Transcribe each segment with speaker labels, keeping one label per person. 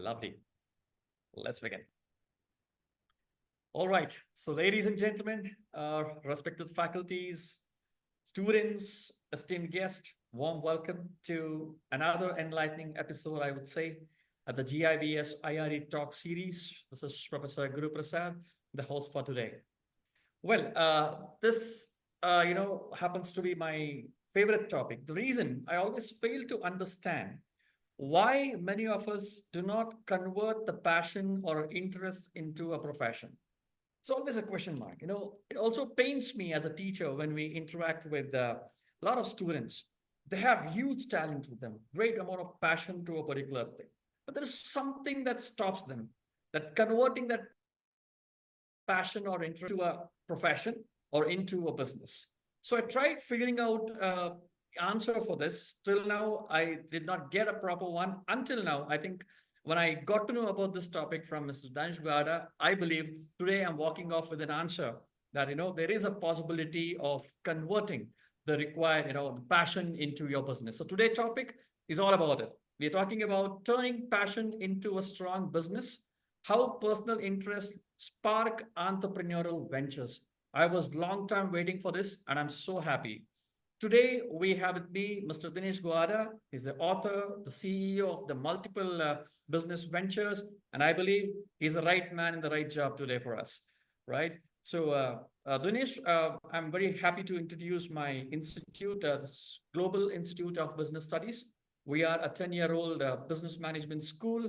Speaker 1: Lovely. Let's begin. All right. So, ladies and gentlemen, respected faculties, students, esteemed guests, warm welcome to another enlightening episode, I would say, at the GIBS IRE Talk series. This is Professor Guru Prasad, the host for today. Well, this happens to be my favorite topic. The reason I always fail to understand why many of us do not convert the passion or interest into a profession. It's always a question mark. It also pains me as a teacher when we interact with a lot of students. They have huge talent with them, great amount of passion to a particular thing. But there is something that stops them, that converting that passion or interest to a profession or into a business. So I tried figuring out answer for this. Till now, I did not get a proper one. Until now, I think when I got to know about this topic from Mr. Danish Guada, I believe today I'm walking off with an answer that there is a possibility of converting the required the passion into your business. So today's topic is all about it. We're talking about turning passion into a strong business, how personal interests spark entrepreneurial ventures. I was long time waiting for this, and I'm so happy. Today, we have with me Mr. Dinesh Guada. He's the author, the CEO of the multiple business ventures, and I believe he's the right man in the right job today for us, right? So, Dinesh, I'm very happy to introduce my institute, this Global Institute of Business Studies. We are a 10-year-old business management school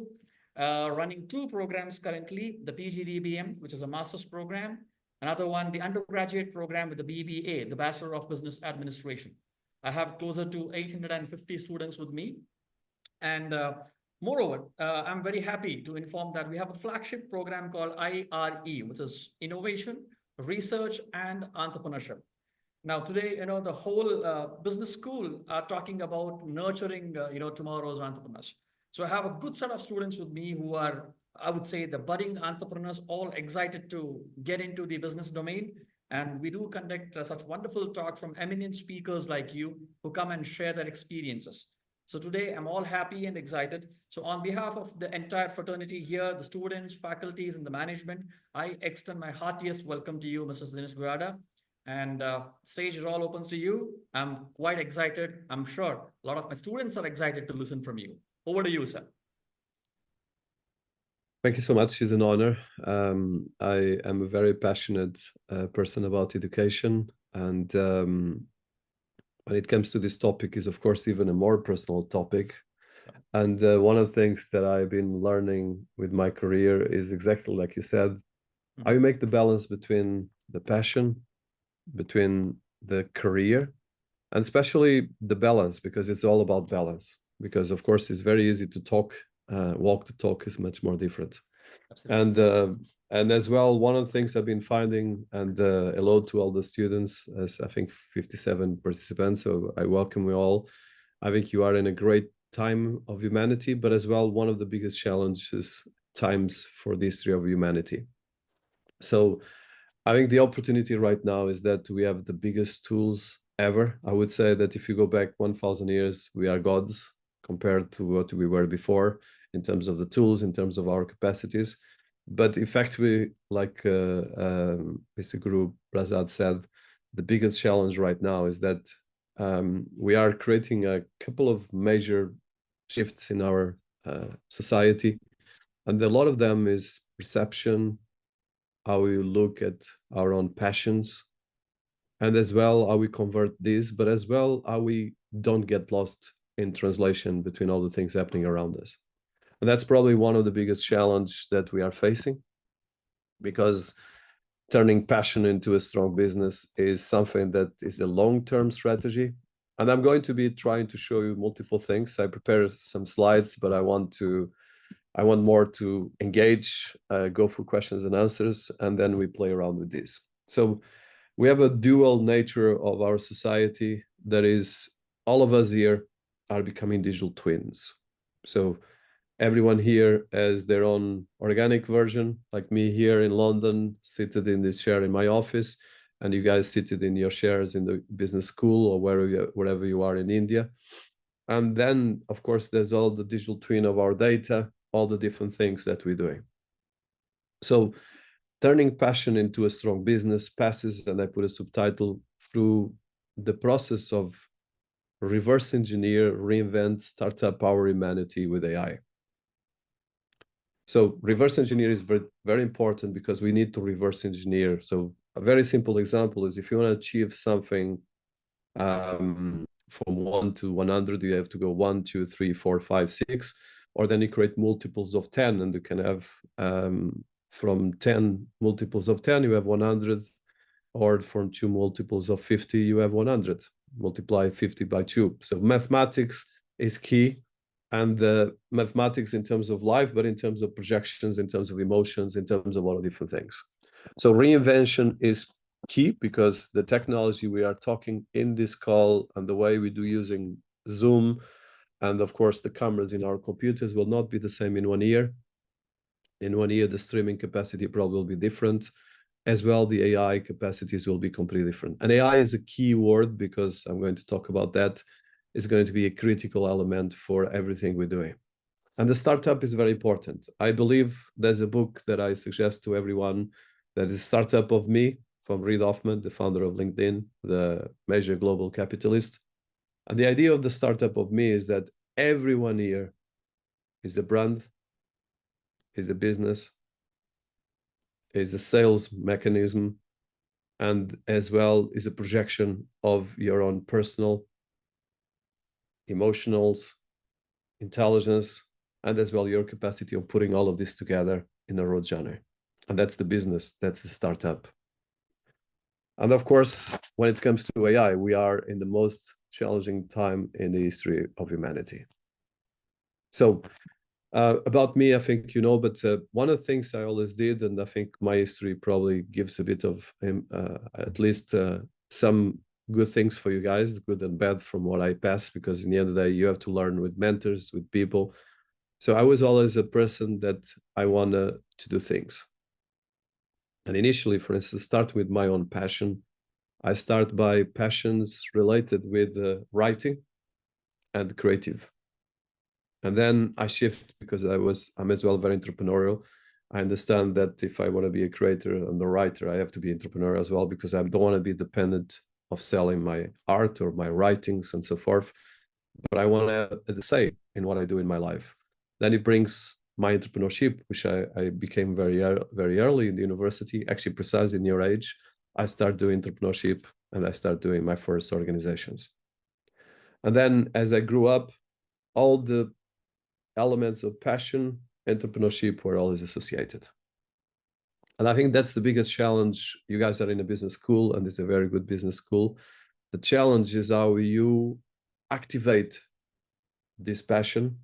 Speaker 1: running two programs currently, the PGDBM, which is a master's program, another one, the undergraduate program with the BBA, the Bachelor of Business Administration. I have closer to 850 students with me. And moreover, I'm very happy to inform that we have a flagship program called IRE, which is Innovation, Research, and Entrepreneurship. Now, today, the whole business school are talking about nurturing, tomorrow's entrepreneurs. So I have a good set of students with me who are, I would say, the budding entrepreneurs, all excited to get into the business domain. And we do conduct such wonderful talks from eminent speakers like you who come and share their experiences. So today, I'm all happy and excited. So on behalf of the entire fraternity here, the students, faculties, and the management, I extend my heartiest welcome to you, Mrs. Dinesh Guada. And stage is all opens to you. I'm quite excited. I'm sure a lot of my students are excited to listen from you. Over to you, sir.
Speaker 2: Thank you so much. It's an honor. I am a very passionate person about education. And when it comes to this topic is, of course, even a more personal topic. And one of the things that I've been learning with my career is exactly like you said, how you make the balance between the passion, between the career, and especially the balance, because it's all about balance. Because, of course, it's very easy to talk. Walk the talk is much more different. Absolutely. And as well, one of the things I've been finding, and hello to all the students, as I think 57 participants, so I welcome you all. I think you are in a great time of humanity, but as well, one of the biggest challenges times for the history of humanity. So I think the opportunity right now is that we have the biggest tools ever. I would say that if you go back 1,000 years, we are gods compared to what we were before in terms of the tools, in terms of our capacities. But in fact, like Mr. Guru Prasad said, the biggest challenge right now is that we are creating a couple of major shifts in our society. And a lot of them is perception, how we look at our own passions, and as well how we convert these, but as well how we don't get lost in translation between all the things happening around us. And that's probably one of the biggest challenges that we are facing, because turning passion into a strong business is something that is a long-term strategy. And I'm going to be trying to show you multiple things. I prepared some slides, but I want more to engage, go for questions and answers, and then we play around with this. So we have a dual nature of our society. That is, all of us here are becoming digital twins. So everyone here has their own organic version, like me here in London, seated in this chair in my office, and you guys seated in your chairs in the business school or wherever you are in India. And then, of course, there's all the digital twin of our data, all the different things that we're doing. So turning passion into a strong business passes, and I put a subtitle, through the process of reverse engineer, reinvent, startup our humanity with AI. So reverse engineer is very, very important because we need to reverse engineer. So a very simple example is if you want to achieve something from 1 to 100, you have to go 1, 2, 3, 4, 5, 6, or then you create multiples of 10, and you can have from 10 multiples of 10, you have 100, or from 2 multiples of 50, you have 100. Multiply 50 by 2. So mathematics is key, and mathematics in terms of life, but in terms of projections, in terms of emotions, in terms of a lot of different things. So reinvention is key because the technology we are talking in this call and the way we do using Zoom, and of course the cameras in our computers will not be the same in 1 year. In 1 year, the streaming capacity probably will be different. As well, the AI capacities will be completely different. And AI is a key word because I'm going to talk about that. It's going to be a critical element for everything we're doing. And the startup is very important. I believe there's a book that I suggest to everyone that is Startup of Me from Reid Hoffman, the founder of LinkedIn, the major global capitalist. And the idea of the Startup of Me is that everyone here is a brand, is a business, is a sales mechanism, and as well is a projection of your own personal, emotionals, intelligence, and as well your capacity of putting all of this together in a road journey. And that's the business, that's the startup. And of course, when it comes to AI, we are in the most challenging time in the history of humanity. So about me, I think you know, but one of the things I always did, and I think my history probably gives a bit of at least some good things for you guys, good and bad from what I passed, because in the end of the day, you have to learn with mentors, with people. So I was always a person that I wanted to do things. And initially, for instance, start with my own passion. I start by passions related with writing and creative. And then I shift because I'm as well very entrepreneurial. I understand that if I want to be a creator and a writer, I have to be entrepreneurial as well, because I don't want to be dependent of selling my art or my writings and so forth. But I want to have a say in what I do in my life. Then it brings my entrepreneurship, which I became very early in the university, actually precisely in your age. I started doing entrepreneurship and I started doing my first organizations. And then as I grew up, all the elements of passion, entrepreneurship were always associated. And I think that's the biggest challenge. You guys are in a business school, and it's a very good business school. The challenge is how you activate this passion,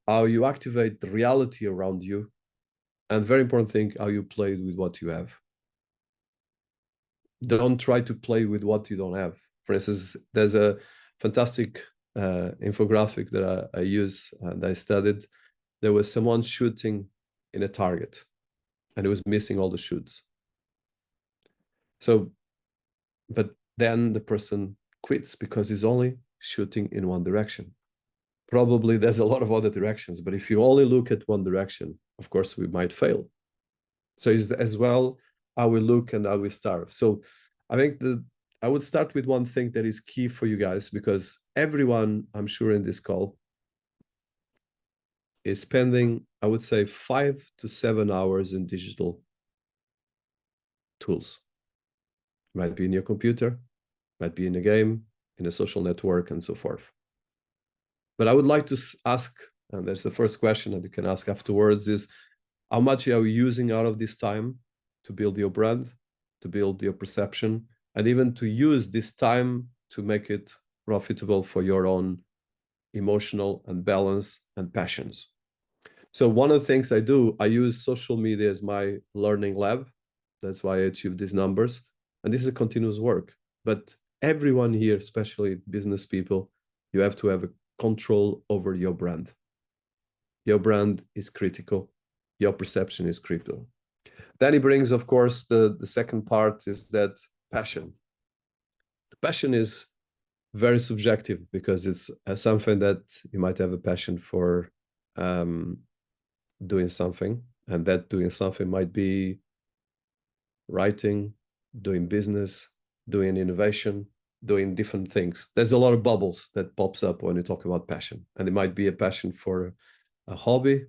Speaker 2: how you activate the reality around you, and very important thing, how you play with what you have. Don't try to play with what you don't have. For instance, there's a fantastic infographic that I use and I studied. There was someone shooting in a target and it was missing all the shoots. So, but then the person quits because he's only shooting in one direction. Probably there's a lot of other directions, but if you only look at one direction, of course, we might fail. So it's as well how we look and how we start. So I think I would start with one thing that is key for you guys, because everyone, I'm sure in this call, is spending, I would say, 5 to 7 hours in digital tools. Might be in your computer, might be in a game, in a social network, and so forth. But I would like to ask, and that's the first question that you can ask afterwards, is how much are you using out of this time to build your brand, to build your perception, and even to use this time to make it profitable for your own emotional and balance and passions. So one of the things I do, I use social media as my learning lab. That's why I achieve these numbers. And this is a continuous work. But everyone here, especially business people, you have to have a control over your brand. Your brand is critical. Your perception is critical. Then it brings, of course, the second part is that passion. The passion is very subjective because it's something that you might have a passion for doing something, and that doing something might be writing, doing business, doing innovation, doing different things. There's a lot of bubbles that pops up when you talk about passion, and it might be a passion for a hobby,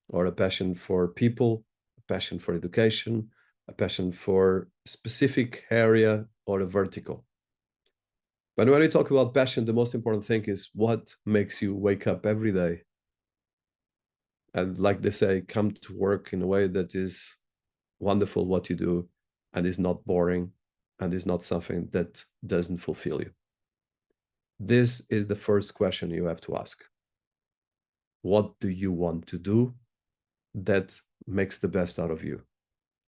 Speaker 2: or a passion for people, a passion for education, a passion for a specific area, or a vertical. But when we talk about passion, the most important thing is what makes you wake up every day and, like they say, come to work in a way that is wonderful what you do and is not boring and is not something that doesn't fulfill you. This is the first question you have to ask. What do you want to do that makes the best out of you?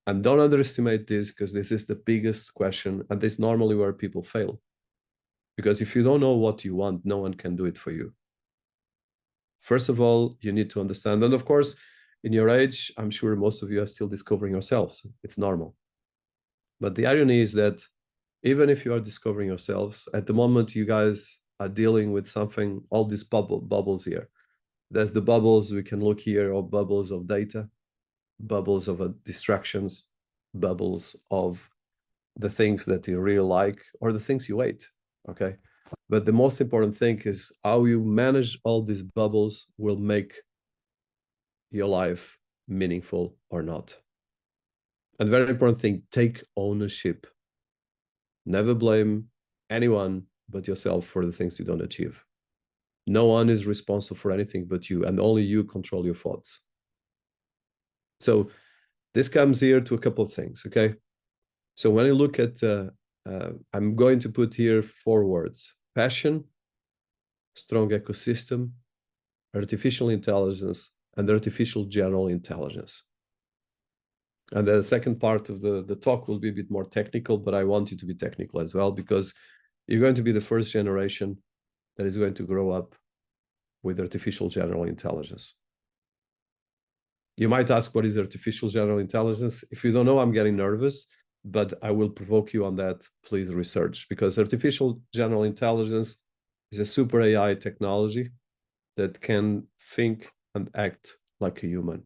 Speaker 2: And don't underestimate this, because this is the biggest question, and this is normally where people fail. Because if you don't know what you want, no one can do it for you. First of all, you need to understand, and of course, in your age, I'm sure most of you are still discovering yourselves. It's normal. But the irony is that even if you are discovering yourselves, at the moment you guys are dealing with something, all these bubbles here. There's the bubbles we can look here, or bubbles of data, bubbles of distractions, bubbles of the things that you really like, or the things you hate, okay? But the most important thing is how you manage all these bubbles will make your life meaningful or not. And very important thing, take ownership. Never blame anyone but yourself for the things you don't achieve. No one is responsible for anything but you, and only you control your thoughts. So this comes here to a couple of things, okay? So when you look at, I'm going to put here 4 words: passion, strong ecosystem, artificial intelligence, and artificial general intelligence. And the second part of the talk will be a bit more technical, but I want you to be technical as well, because you're going to be the first generation that is going to grow up with artificial general intelligence. You might ask, what is artificial general intelligence? If you don't know, I'm getting nervous, but I will provoke you on that. Please research, because artificial general intelligence is a super AI technology that can think and act like a human.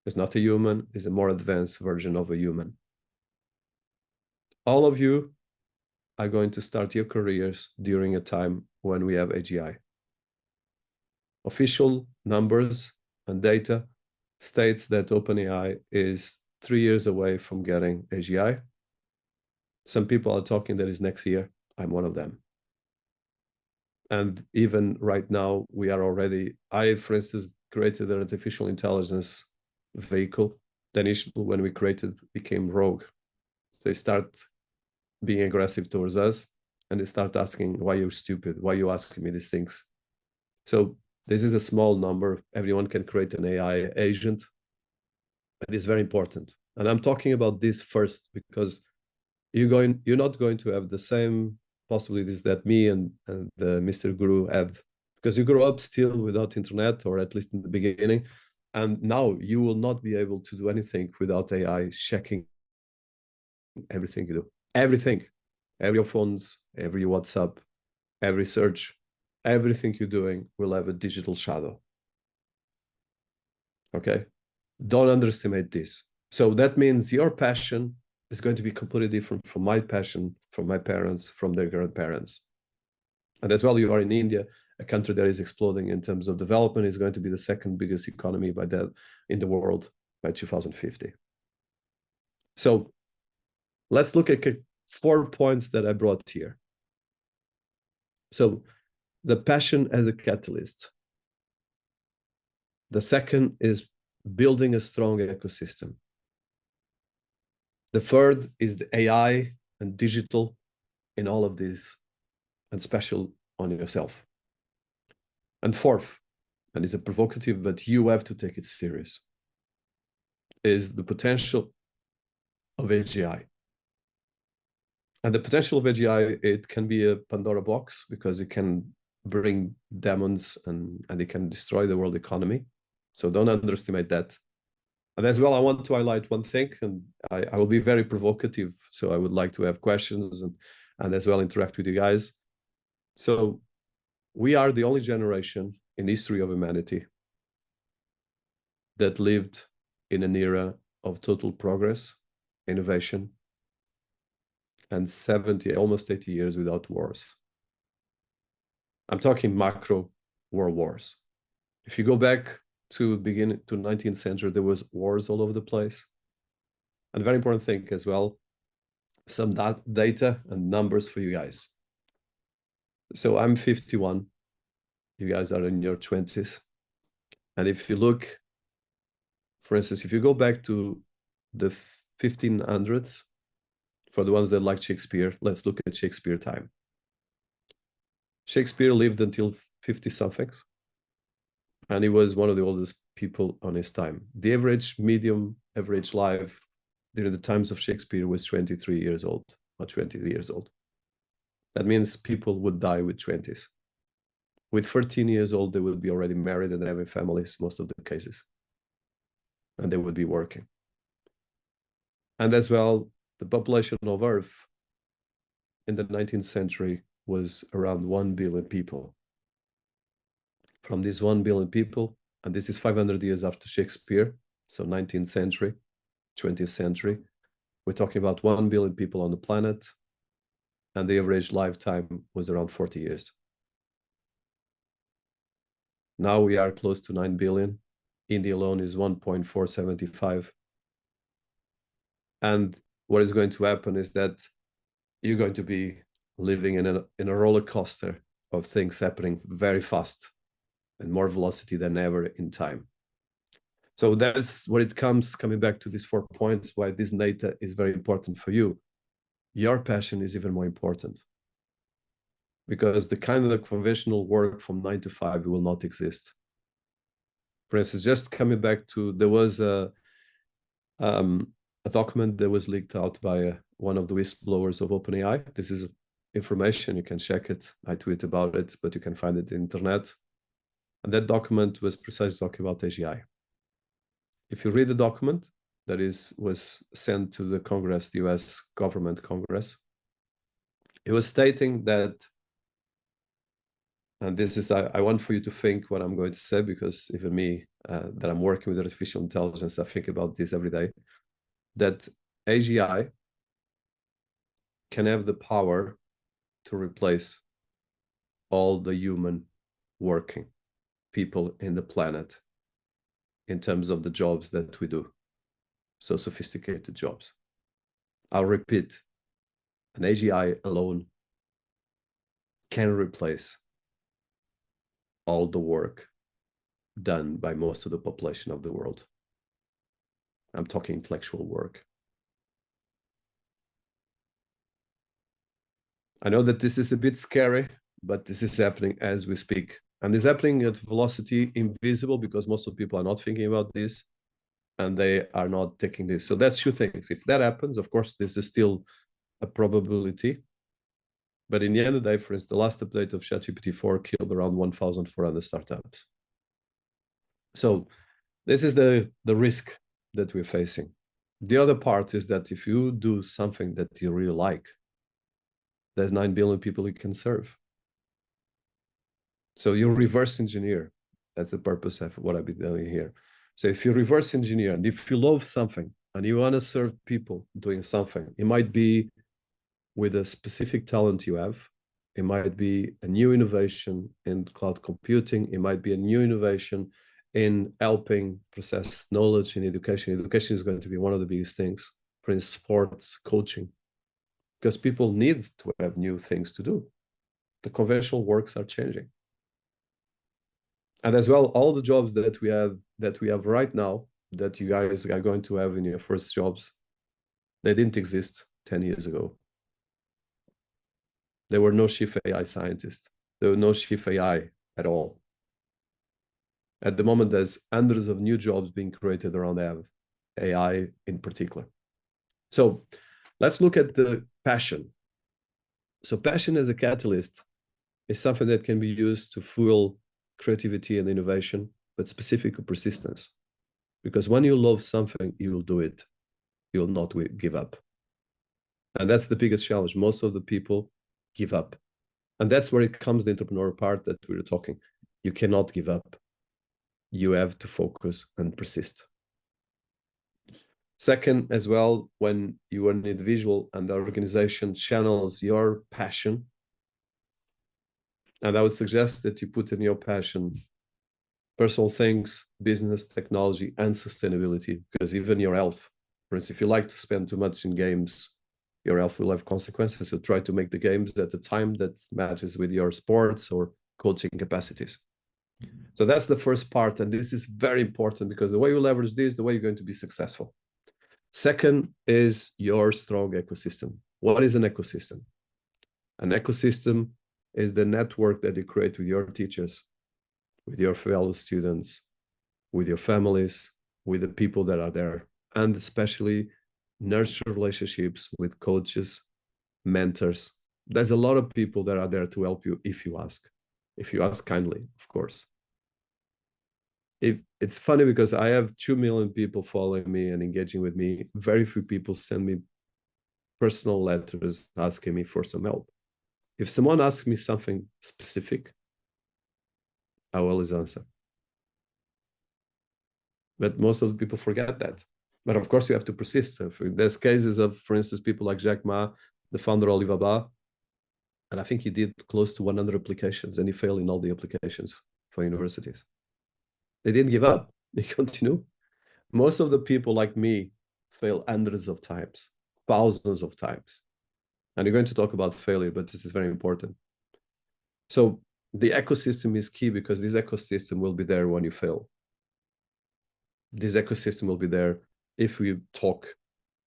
Speaker 2: It's not a human, it's a more advanced version of a human. All of you are going to start your careers during a time when we have AGI. Official numbers and data states that OpenAI is 3 years away from getting AGI. Some people are talking that is next year. I'm one of them. And even right now, we are already, I, for instance, created an artificial intelligence vehicle. Then when we created, became rogue. So they start being aggressive towards us, and they start asking, why you're stupid? Why are you asking me these things? So this is a small number. Everyone can create an AI agent. It is very important. And I'm talking about this first because you're not going to have the same possibilities that me and Mr. Guru had, because you grow up still without internet, or at least in the beginning. And now you will not be able to do anything without AI checking everything you do. Everything. Every phones, every WhatsApp, every search, everything you're doing will have a digital shadow. Okay? Don't underestimate this. So that means your passion is going to be completely different from my passion, from my parents, from their grandparents. And as well, you are in India, a country that is exploding in terms of development, is going to be the second biggest economy in the world by 2050. So let's look at 4 points that I brought here. So the passion as a catalyst. The second is building a strong ecosystem. The third is the AI and digital in all of this, and special on yourself. And fourth, and it's a provocative, but you have to take it serious, is the potential of AGI. And the potential of AGI, it can be a Pandora box, because it can bring demons and it can destroy the world economy. So don't underestimate that. And as well, I want to highlight one thing, and I will be very provocative. So I would like to have questions and as well interact with you guys. So we are the only generation in the history of humanity that lived in an era of total progress, innovation, and 70, almost 80 years without wars. I'm talking macro world wars. If you go back to beginning to 19th century, there was wars all over the place. And a very important thing as well, some data and numbers for you guys. So I'm 51. You guys are in your 20s. And if you look, for instance, if you go back to the 1500s, for the ones that like Shakespeare, let's look at Shakespeare time. Shakespeare lived until 50 something, and he was one of the oldest people on his time. The average life during the times of Shakespeare was 23 years old or 20 years old. That means people would die with 20s. With 13 years old, they would be already married and having families, most of the cases. And they would be working. And as well, the population of Earth in the 19th century was around 1 billion people. From these 1 billion people, and this is 500 years after Shakespeare, so 19th century, 20th century, we're talking about 1 billion people on the planet, and the average lifetime was around 40 years. Now we are close to 9 billion. India alone is 1.475. And what is going to happen is that you're going to be living in a roller coaster of things happening very fast and more velocity than ever in time. So that's what it coming back to these 4 points, why this data is very important for you. Your passion is even more important, because the kind of conventional work from 9 to 5 will not exist. For instance, just coming back to, there was a document that was leaked out by one of the whistleblowers of OpenAI. This is information, you can check it. I tweet about it, but you can find it on the internet. And that document was precisely talking about AGI. If you read the document that was sent to the Congress, the US government Congress, it was stating that, and this is, I want for you to think what I'm going to say, because even me, that I'm working with artificial intelligence, I think about this every day, that AGI can have the power to replace all the human working people in the planet in terms of the jobs that we do, so sophisticated jobs. I'll repeat, an AGI alone can replace all the work done by most of the population of the world. I'm talking intellectual work. I know that this is a bit scary, but this is happening as we speak. And it's happening at velocity invisible, because most of the people are not thinking about this and they are not taking this. So that's 2 things. If that happens, of course, this is still a probability. But in the end of the day, for instance, the last update of ChatGPT 4 killed around 1,400 startups. So this is the risk that we're facing. The other part is that if you do something that you really like, there's 9 billion people you can serve. So you reverse engineer. That's the purpose of what I've been doing here. So if you reverse engineer, and if you love something and you want to serve people doing something, it might be with a specific talent you have. It might be a new innovation in cloud computing. It might be a new innovation in helping process knowledge in education. Education is going to be one of the biggest things. For instance, sports, coaching, because people need to have new things to do. The conventional works are changing. And as well, all the jobs that we have right now, that you guys are going to have in your first jobs, they didn't exist 10 years ago. There were no chief AI scientists. There were no chief AI at all. At the moment, there's hundreds of new jobs being created around AI in particular. So let's look at the passion. So passion as a catalyst is something that can be used to fuel creativity and innovation, but specifically persistence. Because when you love something, you will do it. You will not give up. And that's the biggest challenge. Most of the people give up. And that's where it comes the entrepreneurial part that we were talking. You cannot give up. you have to focus and persist. Second, as well, when you are an individual and the organization channels your passion, and I would suggest that you put in your passion personal things, business, technology, and sustainability, because even your health, for instance, if you like to spend too much in games, your health will have consequences. So try to make the games at the time that matches with your sports or coaching capacities. So that's the first part. And this is very important because the way you leverage this, the way you're going to be successful. Second is your strong ecosystem. What is an ecosystem? An ecosystem is the network that you create with your teachers, with your fellow students, with your families, with the people that are there, and especially nurture relationships with coaches, mentors. There's a lot of people that are there to help you if you ask kindly, of course. It's funny because I have 2 million people following me and engaging with me. Very few people send me personal letters asking me for some help. If someone asks me something specific, I will always answer. But most of the people forget that. But of course, you have to persist. There's cases of, for instance, people like Jack Ma, the founder of Alibaba, and I think he did close to 100 applications, and he failed in all the applications for universities. They didn't give up. They continue. Most of the people like me fail hundreds of times, thousands of times. And you're going to talk about failure, but this is very important. So the ecosystem is key because this ecosystem will be there when you fail. This ecosystem will be there if we talk,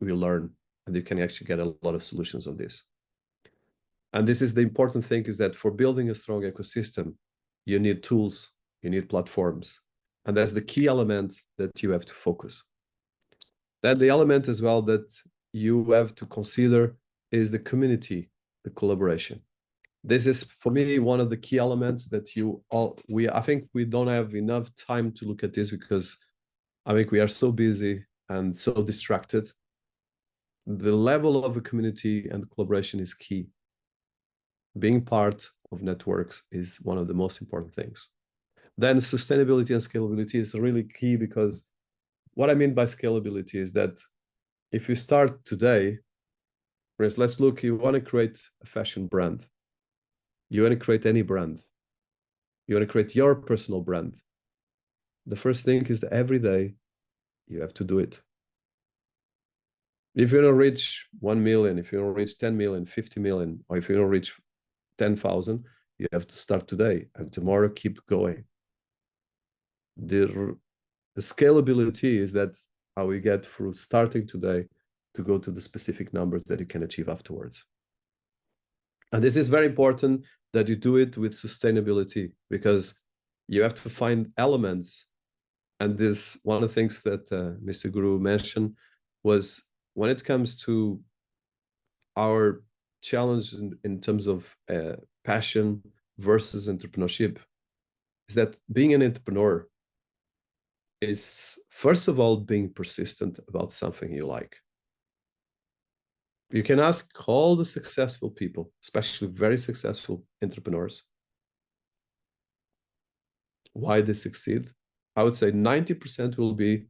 Speaker 2: we learn, and you can actually get a lot of solutions on this. And this is the important thing, is that for building a strong ecosystem, you need tools, you need platforms. And that's the key element that you have to focus. Then the element as well that you have to consider is the community, the collaboration. This is, for me, one of the key elements that I think we don't have enough time to look at this because I think we are so busy and so distracted. The level of a community and collaboration is key. Being part of networks is one of the most important things. Then sustainability and scalability is really key, because what I mean by scalability is that if you start today, for instance, let's look, you want to create a fashion brand. You want to create any brand. You want to create your personal brand. The first thing is that every day you have to do it. If you don't reach 1 million, if you don't reach 10 million, 50 million, or if you don't reach 10,000, you have to start today and tomorrow keep going. The scalability is that how we get through starting today to go to the specific numbers that you can achieve afterwards. And this is very important that you do it with sustainability, because you have to find elements. And this, one of the things that Mr. Guru mentioned was, when it comes to our challenge in terms of passion versus entrepreneurship, is that being an entrepreneur is, first of all, being persistent about something you like. You can ask all the successful people, especially very successful entrepreneurs, why they succeed. I would say 90% will be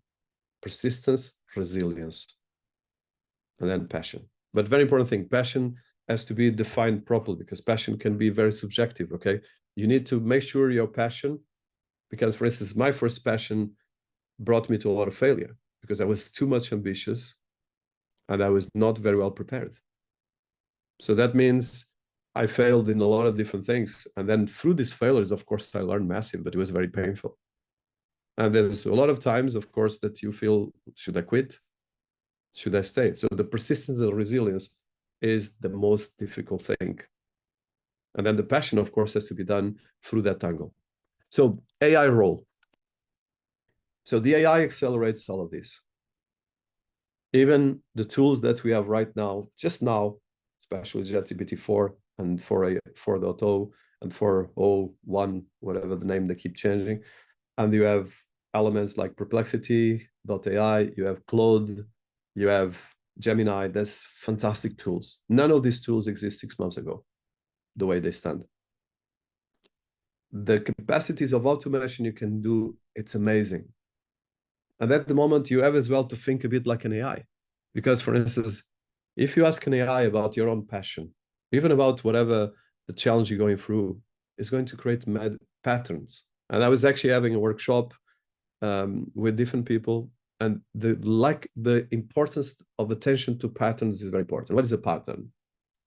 Speaker 2: persistence, resilience, and then passion. But very important thing, passion has to be defined properly, because passion can be very subjective, okay? You need to make sure your passion, because for instance, my first passion brought me to a lot of failure because I was too much ambitious and I was not very well prepared. So that means I failed in a lot of different things. And then through these failures, of course, I learned massive, but it was very painful. And there's a lot of times, of course, that you feel, should I quit? Should I stay? So the persistence and resilience is the most difficult thing. And then the passion, of course, has to be done through that angle. So AI role. So the AI accelerates all of this. Even the tools that we have right now, just now, especially ChatGPT-4 and 4.0 and 4.01, whatever the name they keep changing. And you have elements like Perplexity.ai, you have Claude, you have Gemini. There's fantastic tools. None of these tools exist 6 months ago, the way they stand. the capacities of automation you can do, it's amazing. And at the moment, you have as well to think a bit like an AI. Because, for instance, if you ask an AI about your own passion, even about whatever the challenge you're going through, it's going to create patterns. And I was actually having a workshop with different people, and the importance of attention to patterns is very important. What is a pattern?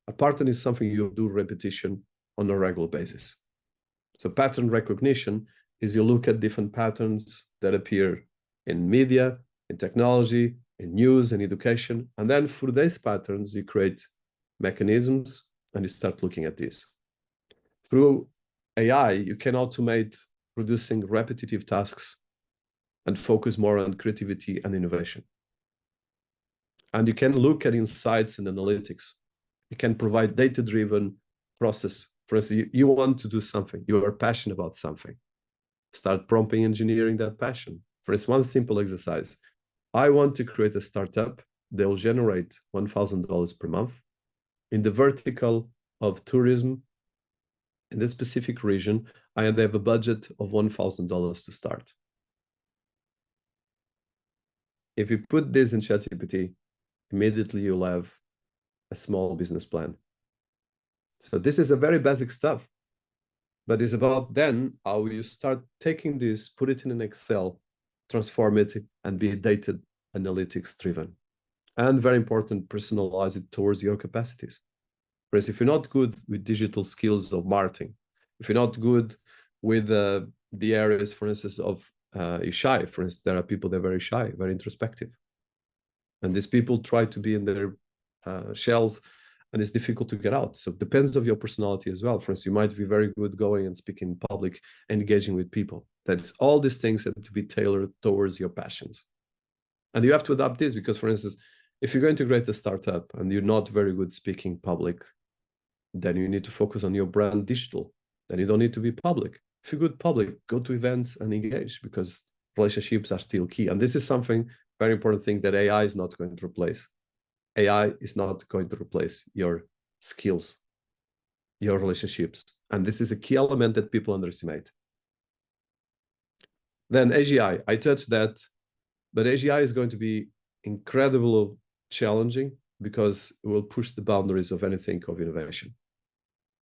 Speaker 2: A pattern is something you do repetition on a regular basis. So pattern recognition is you look at different patterns that appear in media, in technology, in news and education. And then through these patterns, you create mechanisms and you start looking at this. Through AI, you can automate producing repetitive tasks and focus more on creativity and innovation. And you can look at insights and analytics. You can provide data-driven process. For instance, you want to do something, you are passionate about something. Start prompting engineering that passion. For instance, one simple exercise. I want to create a startup that will generate $1,000 per month in the vertical of tourism in this specific region. I have a budget of $1,000 to start. If you put this in ChatGPT, immediately you'll have a small business plan. So this is a very basic stuff, but it's about then how you start taking this, put it in an Excel, transform it, and be data analytics driven. And very important, personalize it towards your capacities. For instance, if you're not good with digital skills of marketing, if you're not good with the areas, for instance, of you're shy. For instance, there are people that are very shy, very introspective. And these people try to be in their shells, and it's difficult to get out. So it depends on your personality as well. For instance, you might be very good going and speaking in public, engaging with people. That's all these things have to be tailored towards your passions. And you have to adapt this because, for instance, if you're going to create a startup and you're not very good speaking public, then you need to focus on your brand digital. Then you don't need to be public. If you're good public, go to events and engage because relationships are still key. And this is something, very important thing that AI is not going to replace. AI is not going to replace your skills, your relationships. And this is a key element that people underestimate. Then AGI, I touched that, but AGI is going to be incredibly challenging because it will push the boundaries of anything of innovation.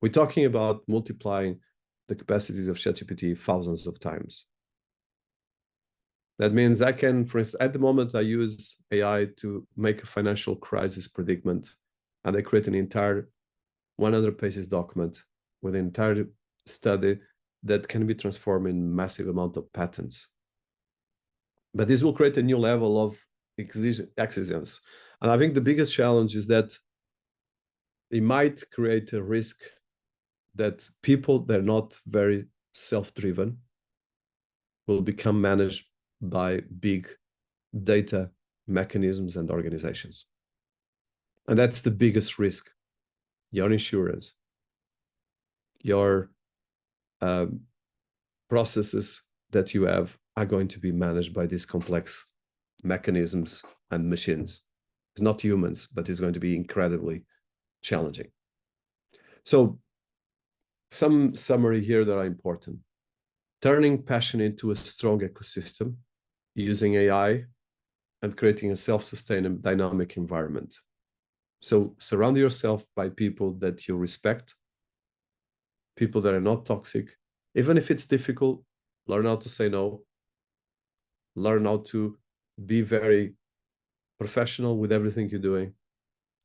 Speaker 2: We're talking about multiplying the capacities of ChatGPT thousands of times. That means I can, for instance, at the moment, I use AI to make a financial crisis predicament, and I create an entire 100 pages document with an entire study that can be transformed in massive amount of patterns. But this will create a new level of exigence. And I think the biggest challenge is that it might create a risk that people that are not very self-driven will become managed by big data mechanisms and organizations. And that's the biggest risk. Your insurance, your processes that you have are going to be managed by these complex mechanisms and machines. It's not humans, but it's going to be incredibly challenging. So some summary here that are important. Turning passion into a strong ecosystem using AI and creating a self-sustaining dynamic environment. So surround yourself by people that you respect, people that are not toxic. Even if it's difficult, learn how to say no. Learn how to be very professional with everything you're doing.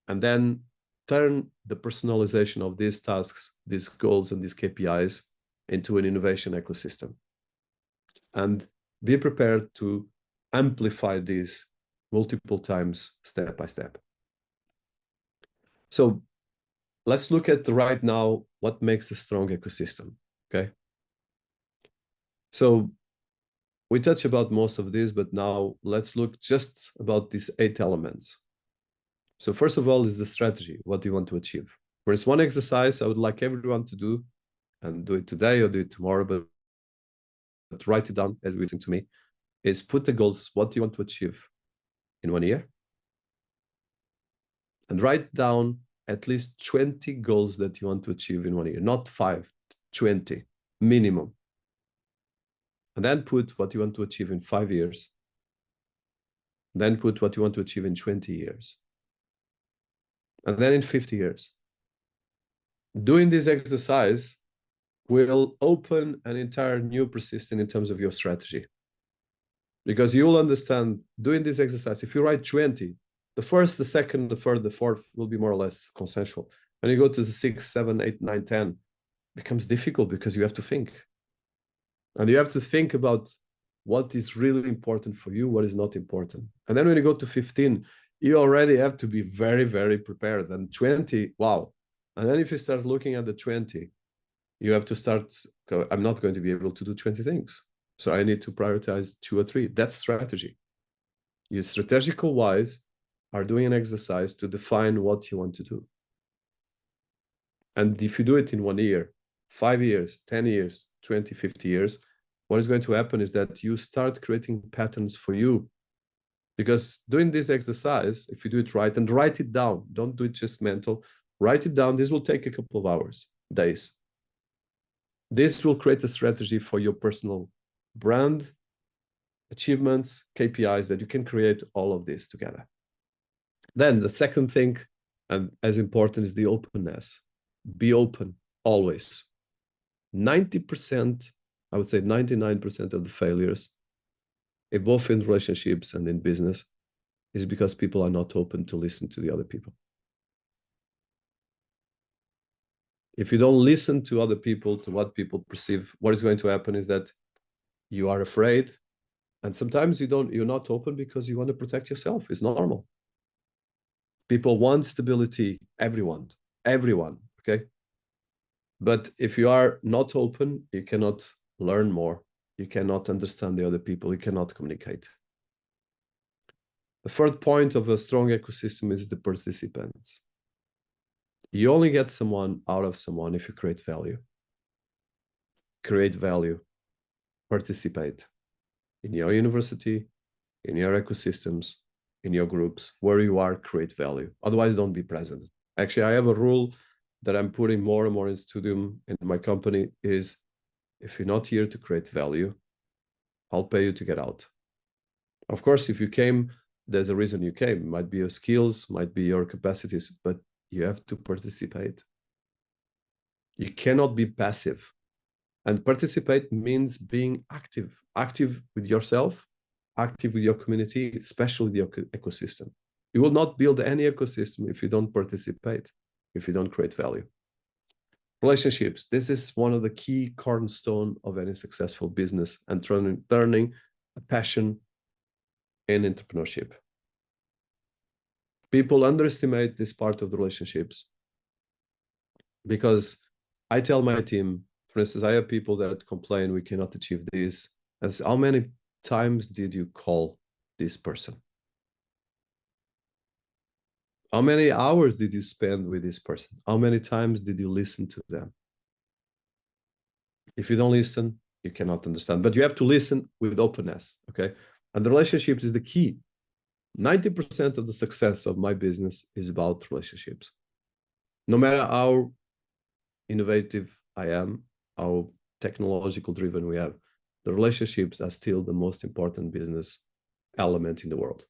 Speaker 2: And then turn the personalization of these tasks, these goals, and these KPIs into an innovation ecosystem. And be prepared to amplify these multiple times, step by step. So let's look at right now what makes a strong ecosystem, okay? So we touched about most of this, but now let's look just about these 8 elements. So first of all is the strategy. What do you want to achieve? For instance, one exercise I would like everyone to do, and do it today or do it tomorrow, but write it down as we listen to me, is put the goals. What do you want to achieve in 1 year? And write down at least 20 goals that you want to achieve in 1 year, not 5, 20. minimum. And then put what you want to achieve in 5 years. Then put what you want to achieve in 20 years. And then in 50 years. Doing this exercise will open an entire new persistent in terms of your strategy. Because you'll understand doing this exercise, if you write 20, the first, the second, the third, the fourth will be more or less consensual. When you go to the 6, 7, 8, 9, 10, it becomes difficult because you have to think. And you have to think about what is really important for you, what is not important. And then when you go to 15, you already have to be very, very prepared. And 20, wow. And then if you start looking at the 20, you have to start, I'm not going to be able to do 20 things. So I need to prioritize 2 or 3. That's strategy. You strategical wise are doing an exercise to define what you want to do. And if you do it in 1 year, 5 years, 10 years, 20, 50 years, what is going to happen is that you start creating patterns for you. Because doing this exercise, if you do it right, and write it down, don't do it just mental, write it down. This will take a couple of hours, days. This will create a strategy for your personal brand, achievements, KPIs, that you can create all of this together. Then the second thing, and as important, is the openness. Be open, always. 90%, I would say 99% of the failures, both in relationships and in business, is because people are not open to listen to the other people. If you don't listen to other people, to what people perceive, what is going to happen is that you are afraid. And sometimes you're not open because you want to protect yourself. It's normal. People want stability, everyone, okay? But if you are not open, you cannot learn more. You cannot understand the other people. You cannot communicate. The third point of a strong ecosystem is the participants. You only get someone out of someone if you create value. Create value. Participate. In your university, in your ecosystems, in your groups, where you are, create value. Otherwise, don't be present. Actually, I have a rule that I'm putting more and more in Studium in my company is, if you're not here to create value, I'll pay you to get out. Of course, if you came, there's a reason you came. It might be your skills, might be your capacities, but you have to participate. You cannot be passive. And participate means being active with yourself, active with your community, especially with your ecosystem. You will not build any ecosystem if you don't participate, if you don't create value. Relationships. This is one of the key cornerstone of any successful business and turning a passion in entrepreneurship. People underestimate this part of the relationships because I tell my team, for instance, I have people that complain we cannot achieve this. And say, how many times did you call this person? How many hours did you spend with this person? How many times did you listen to them? If you don't listen, you cannot understand. But you have to listen with openness, okay? And the relationships is the key. 90% of the success of my business is about relationships. No matter how innovative I am, how technological driven we have, the relationships are still the most important business element in the world.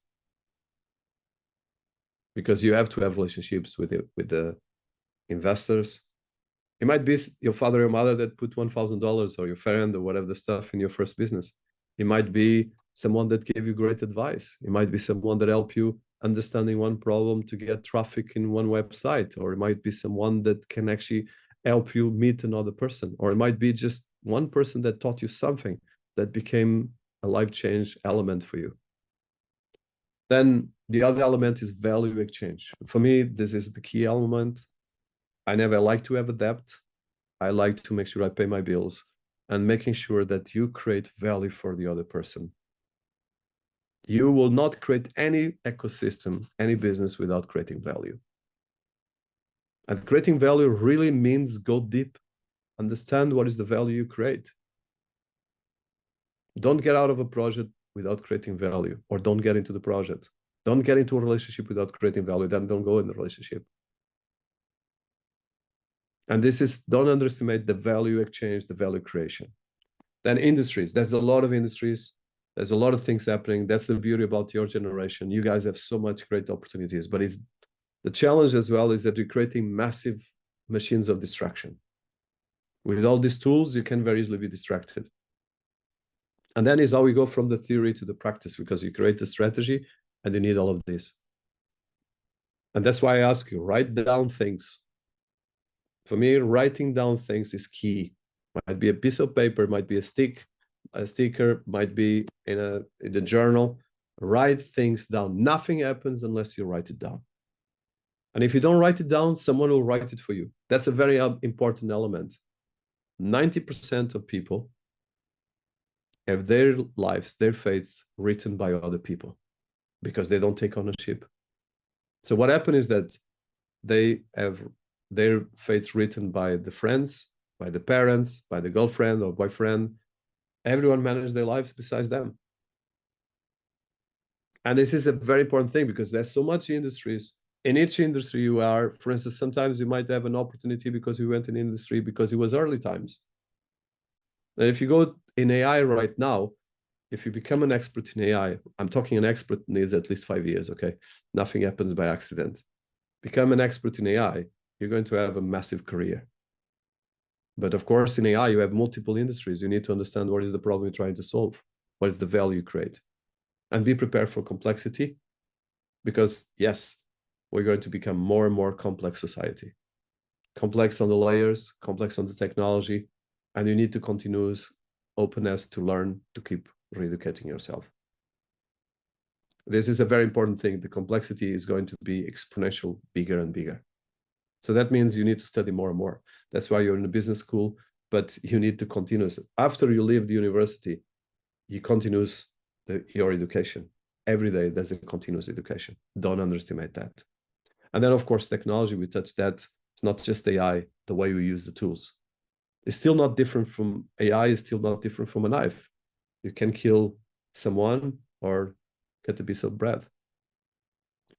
Speaker 2: Because you have to have relationships with the investors. It might be your father or mother that put $1,000 or your friend or whatever the stuff in your first business. It might be someone that gave you great advice. It might be someone that helped you understanding one problem to get traffic in one website, or it might be someone that can actually help you meet another person, or it might be just one person that taught you something that became a life change element for you. Then the other element is value exchange. For me, this is the key element. I never like to have a debt. I like to make sure I pay my bills and making sure that you create value for the other person. You will not create any ecosystem, any business without creating value. And creating value really means go deep, understand what is the value you create. Don't get out of a project without creating value, or don't get into the project. Don't get into a relationship without creating value, then don't go in the relationship. And this is, don't underestimate the value exchange, the value creation. Then industries, there's a lot of industries. There's a lot of things happening. That's the beauty about your generation. You guys have so much great opportunities, but the challenge as well is that you're creating massive machines of distraction. With all these tools, you can very easily be distracted. And then is how we go from the theory to the practice, because you create the strategy and you need all of this. And that's why I ask you, write down things. For me, writing down things is key. Might be a piece of paper, might be a sticker, might be in the journal. Write things down. Nothing happens unless you write it down. And if you don't write it down, someone will write it for you. That's a very important element. 90% of people have their lives, their fates written by other people because they don't take ownership. So what happened is that they have their fates written by the friends, by the parents, by the girlfriend or boyfriend. Everyone manages their lives besides them. And this is a very important thing because there's so much industries. In each industry you are, for instance, sometimes you might have an opportunity because you went in industry because it was early times. And if you go in AI right now, if you become an expert in AI, I'm talking an expert needs at least 5 years, okay? Nothing happens by accident. Become an expert in AI, you're going to have a massive career. But of course, in AI, you have multiple industries. You need to understand what is the problem you're trying to solve, what is the value you create, and be prepared for complexity. Because yes, we're going to become more and more complex society. Complex on the layers, complex on the technology, and you need to continuous openness to learn, to keep re-educating yourself. This is a very important thing. The complexity is going to be exponential, bigger and bigger. So that means you need to study more and more. That's why you're in a business school, but you need to continue. After you leave the university, you continue your education. Every day there's a continuous education. Don't underestimate that. And then, of course, technology, we touched that. It's not just AI, the way we use the tools. It's still not different from AI, is still not different from a knife. You can kill someone or cut a piece of bread.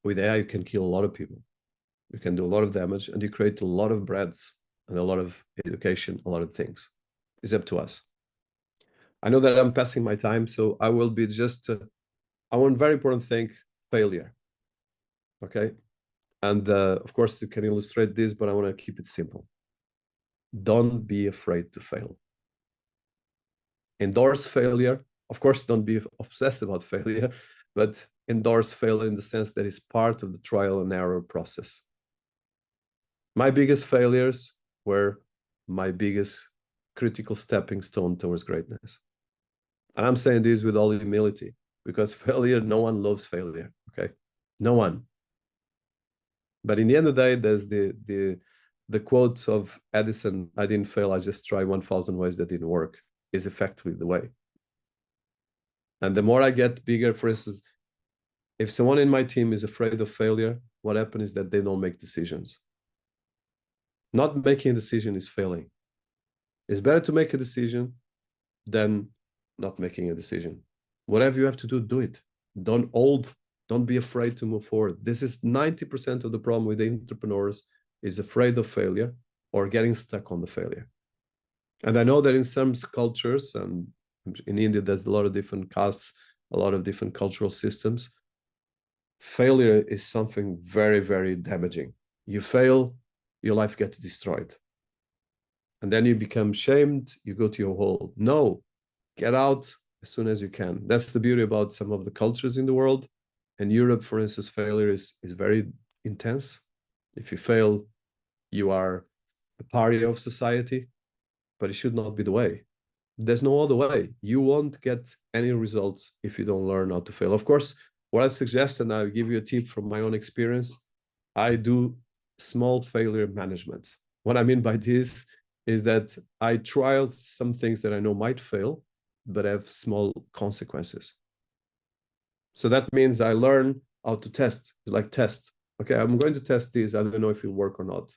Speaker 2: With AI, you can kill a lot of people. You can do a lot of damage and you create a lot of breads and a lot of education, a lot of things. It's up to us. I know that I'm passing my time, so I will be just, I want very important thing, failure. Okay. And of course you can illustrate this, but I want to keep it simple. Don't be afraid to fail. Endorse failure. Of course, don't be obsessed about failure, but endorse failure in the sense that it's part of the trial and error process. My biggest failures were my biggest critical stepping stone towards greatness. And I'm saying this with all humility because failure, no one loves failure, okay? No one. But in the end of the day, there's the quote of Edison, I didn't fail, I just tried 1,000 ways that didn't work, is effectively the way. And the more I get bigger, for instance, if someone in my team is afraid of failure, what happens is that they don't make decisions. Not making a decision is failing. It's better to make a decision than not making a decision. Whatever you have to do, do it. Don't be afraid to move forward. This is 90% of the problem with the entrepreneurs is afraid of failure or getting stuck on the failure. And I know that in some cultures, and in India, there's a lot of different castes, a lot of different cultural systems. Failure is something very, very damaging. You fail, your life gets destroyed. And then you become shamed, you go to your hole. No, get out as soon as you can. That's the beauty about some of the cultures in the world. In Europe, for instance, failure is very intense. If you fail, you are a pariah of society, but it should not be the way. There's no other way. You won't get any results if you don't learn how to fail. Of course, what I suggest, and I'll give you a tip from my own experience, I do small failure management. What I mean by this is that I tried some things that I know might fail, but have small consequences. So that means I learn how to test, like test. Okay, I'm going to test this. I don't know if it'll work or not,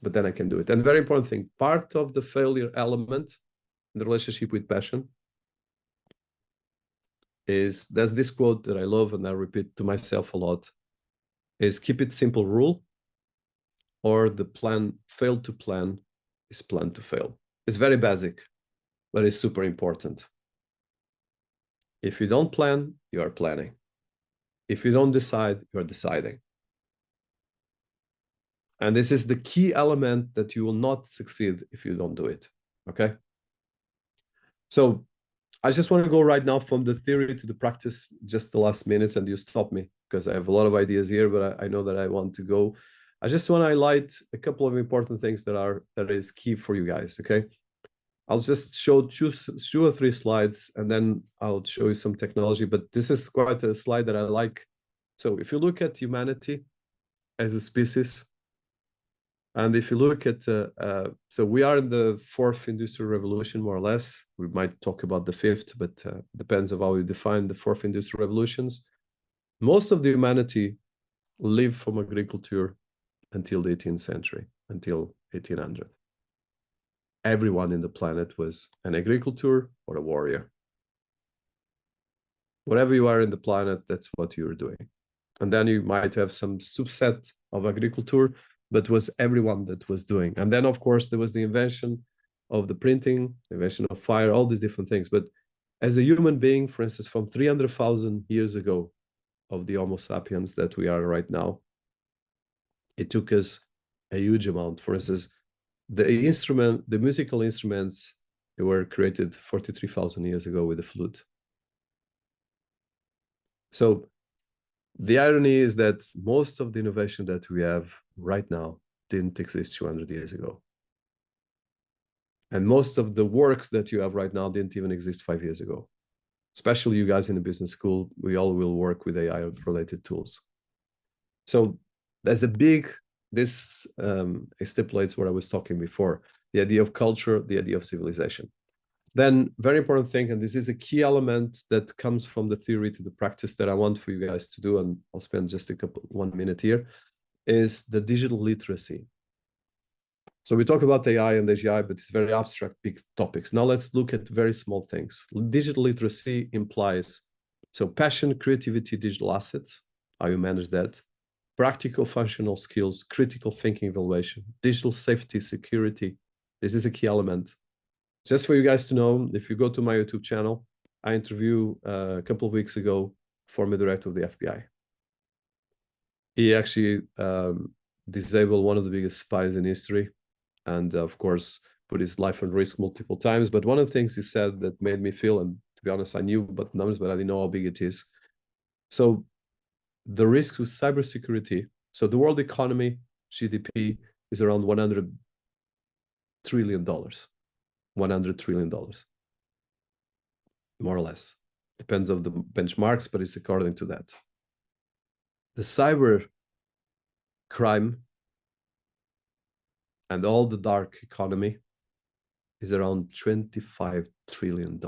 Speaker 2: but then I can do it. And very important thing, part of the failure element in the relationship with passion is, there's this quote that I love and I repeat to myself a lot, is keep it simple rule, or the plan failed to plan is planned to fail. It's very basic, but it's super important. If you don't plan, you are planning. If you don't decide, you're deciding. And this is the key element that you will not succeed if you don't do it, okay? So I just want to go right now from the theory to the practice, just the last minutes, and you stop me because I have a lot of ideas here, but I know that I want to go. I just want to highlight a couple of important things that is key for you guys, okay? I'll just show two or three slides, and then I'll show you some technology, but this is quite a slide that I like. So if you look at humanity as a species, and if you look at, so we are in the fourth industrial revolution, more or less. We might talk about the fifth, but depends on how you define the fourth industrial revolutions. Most of the humanity lived from agriculture until the 18th century, until 1800. Everyone in the planet was an agricultor or a warrior. Whatever you are in the planet, that's what you're doing. And then you might have some subset of agriculture, but was everyone that was doing. And then, of course, there was the invention of the printing, the invention of fire, all these different things. But as a human being, for instance, from 300,000 years ago of the Homo sapiens that we are right now, it took us a huge amount. For instance, the musical instruments, they were created 43,000 years ago with the flute. So the irony is that most of the innovation that we have right now didn't exist 200 years ago. And most of the works that you have right now didn't even exist 5 years ago. Especially you guys in the business school, we all will work with AI-related tools. So there's a big, this stipulates what I was talking before, the idea of culture, the idea of civilization. Then very important thing, and this is a key element that comes from the theory to the practice that I want for you guys to do, and I'll spend just 1 minute here, is the digital literacy. So we talk about AI and AGI, but it's very abstract, big topics. Now let's look at very small things. Digital literacy implies, so passion, creativity, digital assets, how you manage that, practical functional skills, critical thinking, evaluation, digital safety, security. This is a key element. Just for you guys to know, if you go to my YouTube channel, I interviewed a couple of weeks ago, former director of the FBI. He actually disabled one of the biggest spies in history, and of course, put his life at risk multiple times. But one of the things he said that made me feel, and to be honest, I knew about numbers, but I didn't know how big it is. So the risk with cybersecurity, so the world economy, GDP, is around $100 trillion. $100 trillion, more or less. Depends on the benchmarks, but it's according to that. The cyber crime and all the dark economy is around $25 trillion.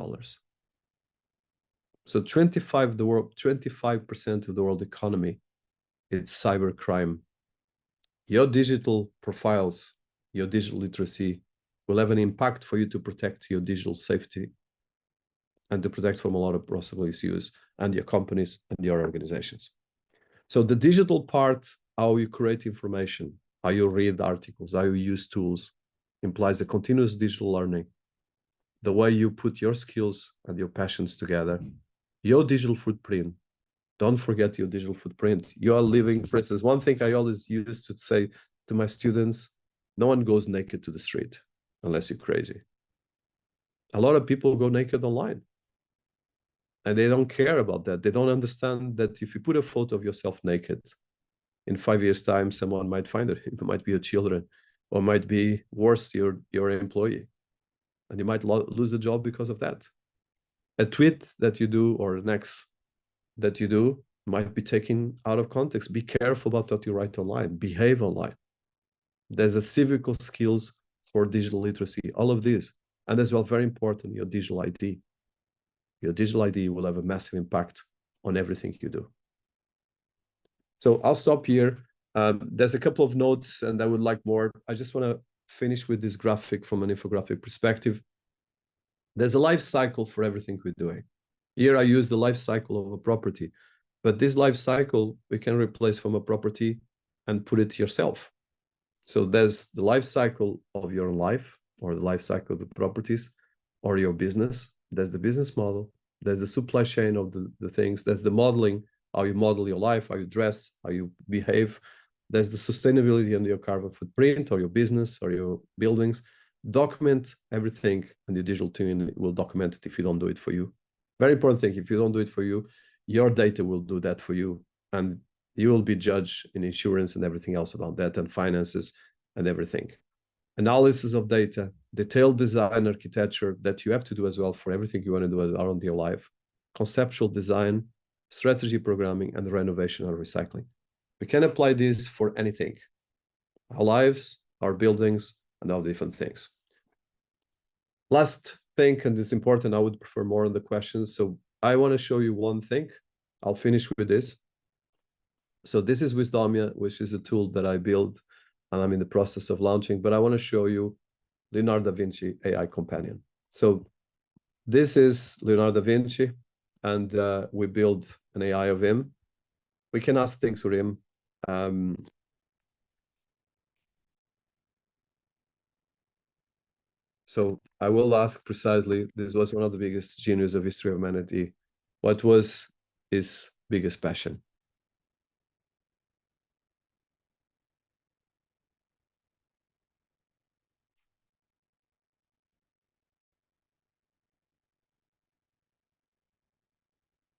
Speaker 2: So 25% of the world economy is cyber crime. Your digital profiles, your digital literacy will have an impact for you to protect your digital safety and to protect from a lot of possible issues and your companies and your organizations. So the digital part, how you create information, how you read articles, how you use tools, implies a continuous digital learning. The way you put your skills and your passions together, your digital footprint. Don't forget your digital footprint. You are living, for instance, one thing I always used to say to my students, no one goes naked to the street unless you're crazy. A lot of people go naked online and they don't care about that. They don't understand that if you put a photo of yourself naked, in 5 years' time, someone might find it. It might be your children, or might be worse, your employee. And you might lose a job because of that. A tweet that you do or an X that you do might be taken out of context. Be careful about what you write online. Behave online. There's a civical skills for digital literacy, all of these. And as well, very important, your digital ID. Your digital ID will have a massive impact on everything you do. So I'll stop here. There's a couple of notes and I would like more. I just want to finish with this graphic from an infographic perspective. There's a life cycle for everything we're doing. Here I use the life cycle of a property, but this life cycle we can replace from a property and put it yourself. So there's the life cycle of your life, or the life cycle of the properties, or your business. There's the business model. There's the supply chain of the things. There's the modeling, how you model your life, how you dress, how you behave. There's the sustainability and your carbon footprint, or your business, or your buildings. Document everything, and the digital twin will document it if you don't do it for you. Very important thing, if you don't do it for you, your data will do that for you. And you will be judged in insurance and everything else about that, and finances and everything. Analysis of data, detailed design architecture that you have to do as well for everything you want to do around your life, conceptual design, strategy programming, and renovation or recycling. We can apply this for anything, our lives, our buildings, and all different things. Last thing, and it's important, I would prefer more on the questions. So I want to show you one thing. I'll finish with this. So this is Wisdomia, which is a tool that I built and I'm in the process of launching, but I want to show you Leonardo da Vinci AI Companion. So this is Leonardo da Vinci, and we build an AI of him. We can ask things for him. So I will ask precisely, this was one of the biggest geniuses of history of humanity. What was his biggest passion?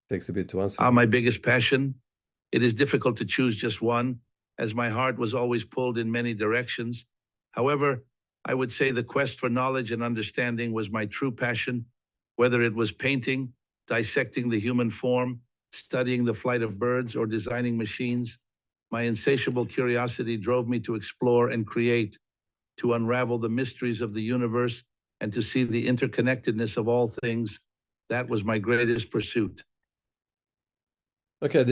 Speaker 2: Takes a bit to answer.
Speaker 3: My biggest passion. It is difficult to choose just one, as my heart was always pulled in many directions. However, I would say the quest for knowledge and understanding was my true passion, whether it was painting, dissecting the human form, studying the flight of birds, or designing machines. My insatiable curiosity drove me to explore and create, to unravel the mysteries of the universe, and to see the interconnectedness of all things. That was my greatest pursuit.
Speaker 2: Okay,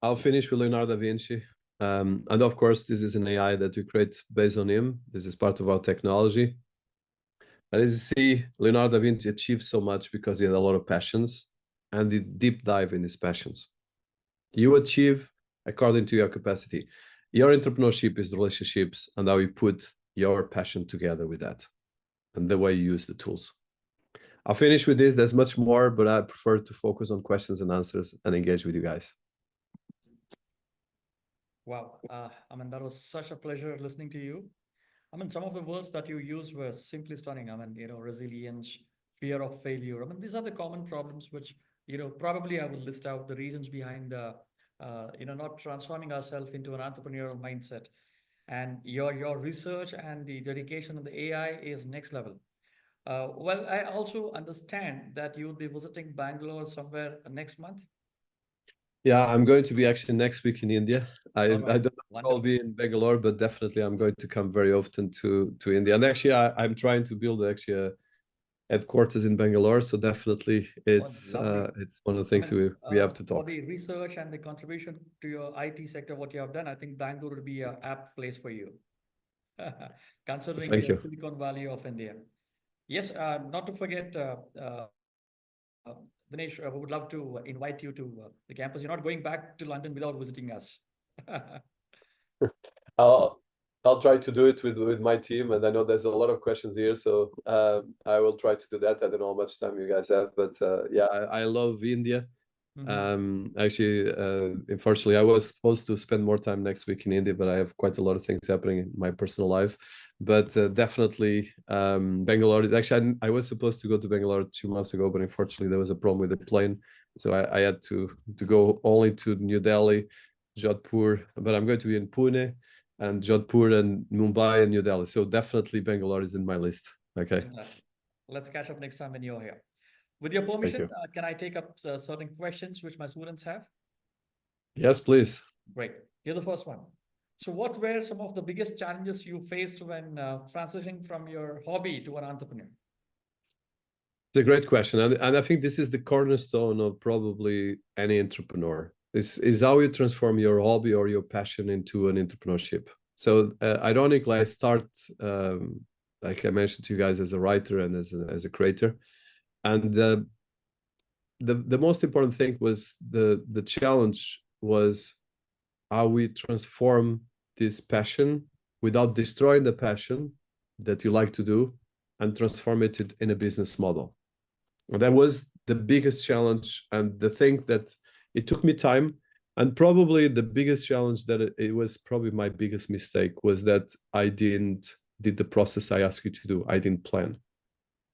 Speaker 2: I'll finish with Leonardo da Vinci. And of course, this is an AI that we create based on him. This is part of our technology. And as you see, Leonardo da Vinci achieved so much because he had a lot of passions and he deep dive in his passions. You achieve according to your capacity. Your entrepreneurship is the relationships and how you put your passion together with that and the way you use the tools. I'll finish with this. There's much more, but I prefer to focus on questions and answers and engage with you guys.
Speaker 1: Wow. I mean, that was such a pleasure listening to you. I mean, some of the words that you used were simply stunning. I mean, resilience, fear of failure. I mean, these are the common problems which, probably I will list out the reasons behind, not transforming ourselves into an entrepreneurial mindset. And your research and the dedication of the AI is next level. Well, I also understand that you'll be visiting Bangalore somewhere next month.
Speaker 2: Yeah, I'm going to be actually next week in India. I don't know if I'll
Speaker 1: Wonderful.
Speaker 2: be in Bangalore, but definitely I'm going to come very often to India. And actually, I'm trying to build actually a headquarters in Bangalore. So definitely it's
Speaker 1: Lovely.
Speaker 2: one of the things we have to
Speaker 1: For
Speaker 2: talk.
Speaker 1: the research and the contribution to your IT sector, what you have done, I think Bangalore would be an apt place for you, considering
Speaker 2: Thank
Speaker 1: the
Speaker 2: you.
Speaker 1: Silicon Valley of India. Yes, not to forget, Dinesh, we would love to invite you to the campus. You're not going back to London without visiting us.
Speaker 2: I'll try to do it with my team, and I know there's a lot of questions here, so I will try to do that. I don't know how much time you guys have, but yeah, I love India. Actually, unfortunately, I was supposed to spend more time next week in India, but I have quite a lot of things happening in my personal life. But definitely, Bangalore is actually, I was supposed to go to Bangalore 2 months ago, but unfortunately, there was a problem with the plane, so I had to go only to New Delhi, Jodhpur. But I'm going to be in Pune and Jodhpur and Mumbai and New Delhi. So definitely, Bangalore is in my list. Okay.
Speaker 1: Let's catch up next time when you're here. With your permission, can I take up certain questions which my students have?
Speaker 2: Yes, please.
Speaker 1: Great. Here's the first one. So what were some of the biggest challenges you faced when transitioning from your hobby to an entrepreneur?
Speaker 2: It's a great question. And I think this is the cornerstone of probably any entrepreneur. Is how you transform your hobby or your passion into an entrepreneurship. So ironically, I start, like I mentioned to you guys, as a writer and as a creator. And the most important thing was the challenge was how we transform this passion without destroying the passion that you like to do and transform it in a business model. And that was the biggest challenge, and the thing that it took me time. And probably the biggest challenge that it was probably my biggest mistake was that I did the process I asked you to do. I didn't plan.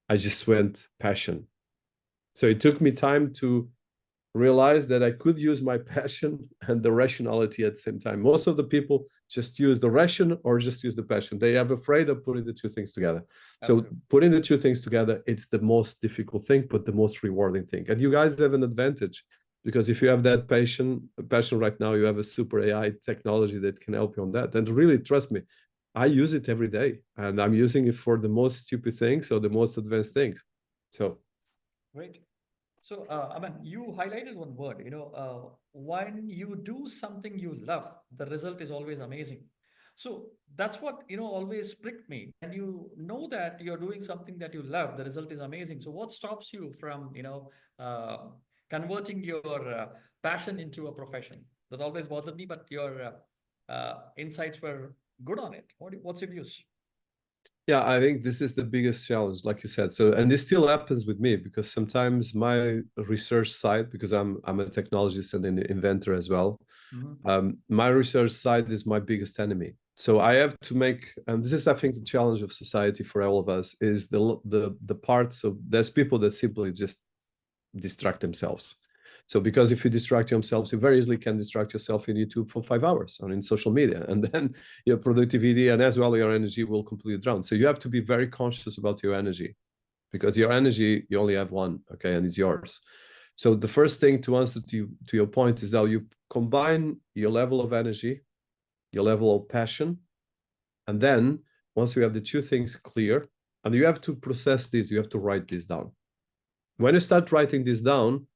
Speaker 2: I just went passion. So it took me time to realize that I could use my passion and the rationality at the same time. Most of the people just use the ration or just use the passion. They are afraid of putting the two things together.
Speaker 1: Absolutely.
Speaker 2: So putting the two things together, it's the most difficult thing, but the most rewarding thing. And you guys have an advantage, because if you have that passion right now, you have a super AI technology that can help you on that. And really, trust me, I use it every day, and I'm using it for the most stupid things or the most advanced things. So
Speaker 1: Great. So, Aman, you highlighted one word, when you do something you love, the result is always amazing. So that's what, always pricked me. And you know that you're doing something that you love, the result is amazing. So what stops you from, converting your passion into a profession? That always bothered me, but your insights were good on it. What's your views?
Speaker 2: yeah, I think this is the biggest challenge, like you said. So, and this still happens with me, because sometimes my research side, because I'm a technologist and an inventor as well, my research side is my biggest enemy. So I have to make, and this is, I think, the challenge of society for all of us, is the parts of, there's people that simply just distract themselves. So because if you distract yourselves, you very easily can distract yourself in YouTube for 5 hours or in social media, and then your productivity and as well your energy will completely drown. So you have to be very conscious about your energy, because your energy, you only have one, okay, and it's yours. So the first thing, to answer to your point, is that you combine your level of energy, your level of passion, and then once you have the two things clear, and you have to process this, you have to write this down. When you start writing this down,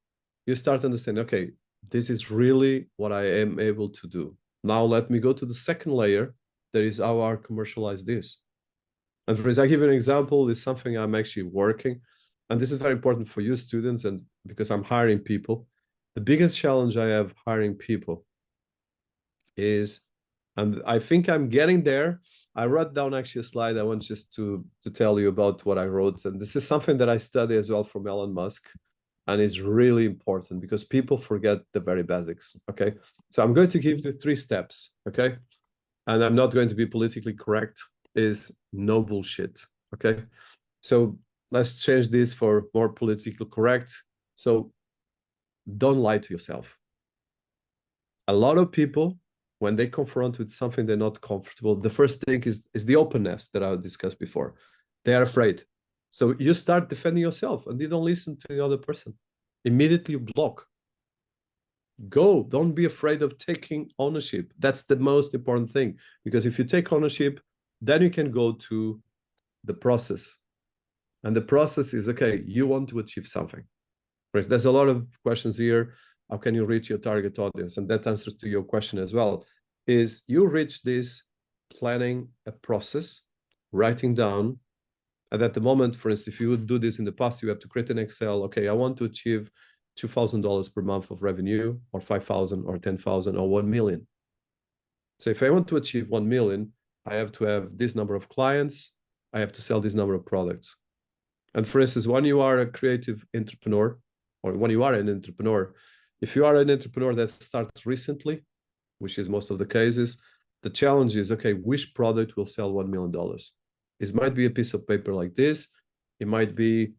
Speaker 2: you start understanding, okay, this is really what I am able to do. Now let me go to the second layer, that is how I commercialize this. And for example, I give you an example, is something I'm actually working, and this is very important for you students, and because I'm hiring people, the biggest challenge I have hiring people is, and I think I'm getting there. I wrote down actually a slide I want just to tell you about what I wrote, and this is something that I study as well from Elon Musk. And it's really important because people forget the very basics, okay? So I'm going to give you 3 steps, okay? And I'm not going to be politically correct, is no bullshit, okay? So let's change this for more politically correct. So don't lie to yourself. A lot of people, when they confront with something they're not comfortable, the first thing is the openness that I discussed before. They are afraid. So you start defending yourself and you don't listen to the other person. Immediately you block. Go. Don't be afraid of taking ownership. That's the most important thing. Because if you take ownership, then you can go to the process. And the process is, okay, you want to achieve something. For instance, there's a lot of questions here. How can you reach your target audience? And that answers to your question as well, is you reach this planning a process, writing down. And at the moment, for instance, if you would do this in the past, you have to create an Excel. Okay, I want to achieve $2,000 per month of revenue, or 5,000 or 10,000 or 1 million. So if I want to achieve 1 million, I have to have this number of clients. I have to sell this number of products. And for instance, when you are a creative entrepreneur, or when you are an entrepreneur, if you are an entrepreneur that starts recently, which is most of the cases, the challenge is, okay, which product will sell $1 million? It might be a piece of paper like this. It might be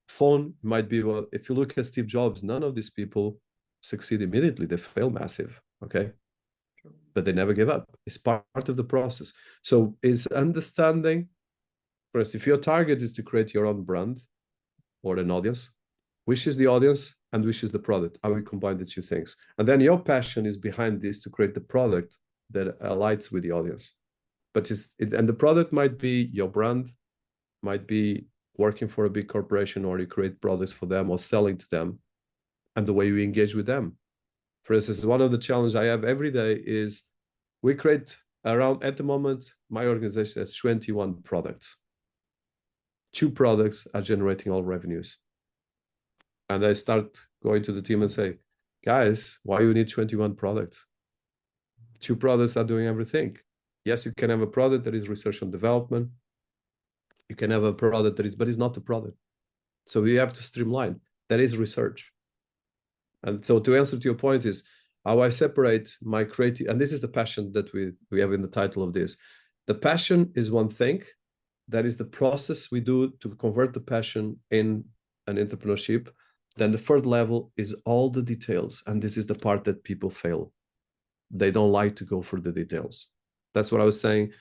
Speaker 2: phone. It might be, well, if you look at Steve Jobs, none of these people succeed immediately. They fail massive, okay? But they never give up. It's part of the process. So it's understanding, first, if your target is to create your own brand or an audience, which is the audience and which is the product, how we combine the two things. And then your passion is behind this to create the product that aligns with the audience. But and the product might be your brand, might be working for a big corporation, or you create products for them or selling to them, and the way you engage with them. For instance, one of the challenges I have every day is we create around, at the moment, my organization has 21 products. 2 products are generating all revenues. And I start going to the team and say, guys, why you need 21 products? 2 products are doing everything. Yes, you can have a product that is research and development. You can have a product that is, but it's not the product. So we have to streamline. That is research. And so to answer to your point is how I separate my creative, and this is the passion that we have in the title of this. The passion is one thing. That is the process we do to convert the passion in an entrepreneurship. Then the third level is all the details. And this is the part that people fail. They don't like to go for the details. That's what I was saying.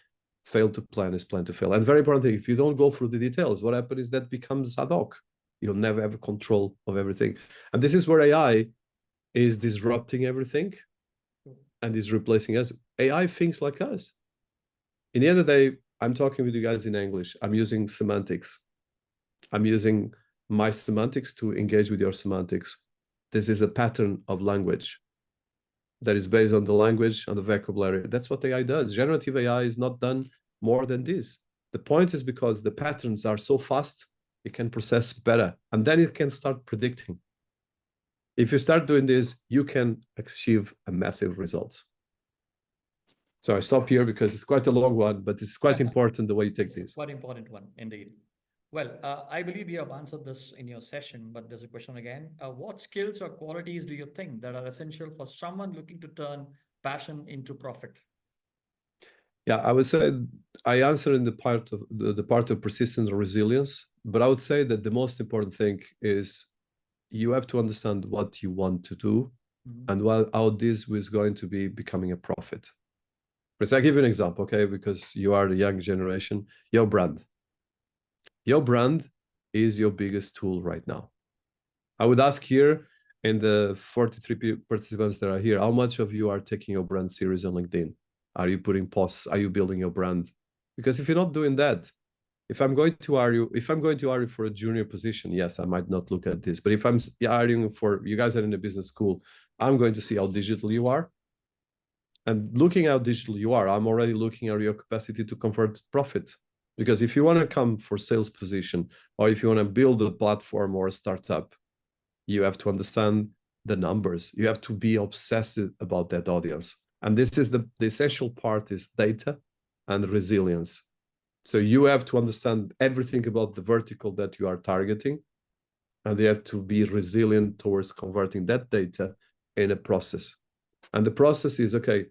Speaker 2: Fail to plan is plan to fail. And very important thing, if you don't go through the details, what happens is that becomes ad hoc. You'll never have control of everything. And this is where AI is disrupting everything and is replacing us. AI thinks like us. In the end of the day, I'm talking with you guys in English. I'm using semantics. I'm using my semantics to engage with your semantics. This is a pattern of language that is based on the language and the vocabulary. That's what AI does. Generative AI is not done more than this. The point is because the patterns are so fast, it can process better, and then it can start predicting. If you start doing this, you can achieve a massive results. So I stop here because it's quite a long one, but it's quite important the way you take this.
Speaker 1: Quite important one, indeed. Well, I believe you have answered this in your session, but there's a question again. What skills or qualities do you think that are essential for someone looking to turn passion into profit?
Speaker 2: Yeah, I would say I answer in the part of the part of persistence or resilience, but I would say that the most important thing is you have to understand what you want to do and how this is going to be becoming a profit. Because I give you an example, okay? Because you are the young generation, your brand. Your brand is your biggest tool right now. I would ask here in the 43 participants that are here, how much of you are taking your brand serious on LinkedIn? Are you putting posts? Are you building your brand? Because if you're not doing that, if I'm going to hire for a junior position, yes, I might not look at this. But if I'm hiring for, you guys are in a business school, I'm going to see how digital you are. And looking how digital you are, I'm already looking at your capacity to convert profit. Because if you want to come for sales position, or if you want to build a platform or a startup, you have to understand the numbers. You have to be obsessed about that audience. And this is the essential part is data and resilience. So you have to understand everything about the vertical that you are targeting, and you have to be resilient towards converting that data in a process. And the process is, okay,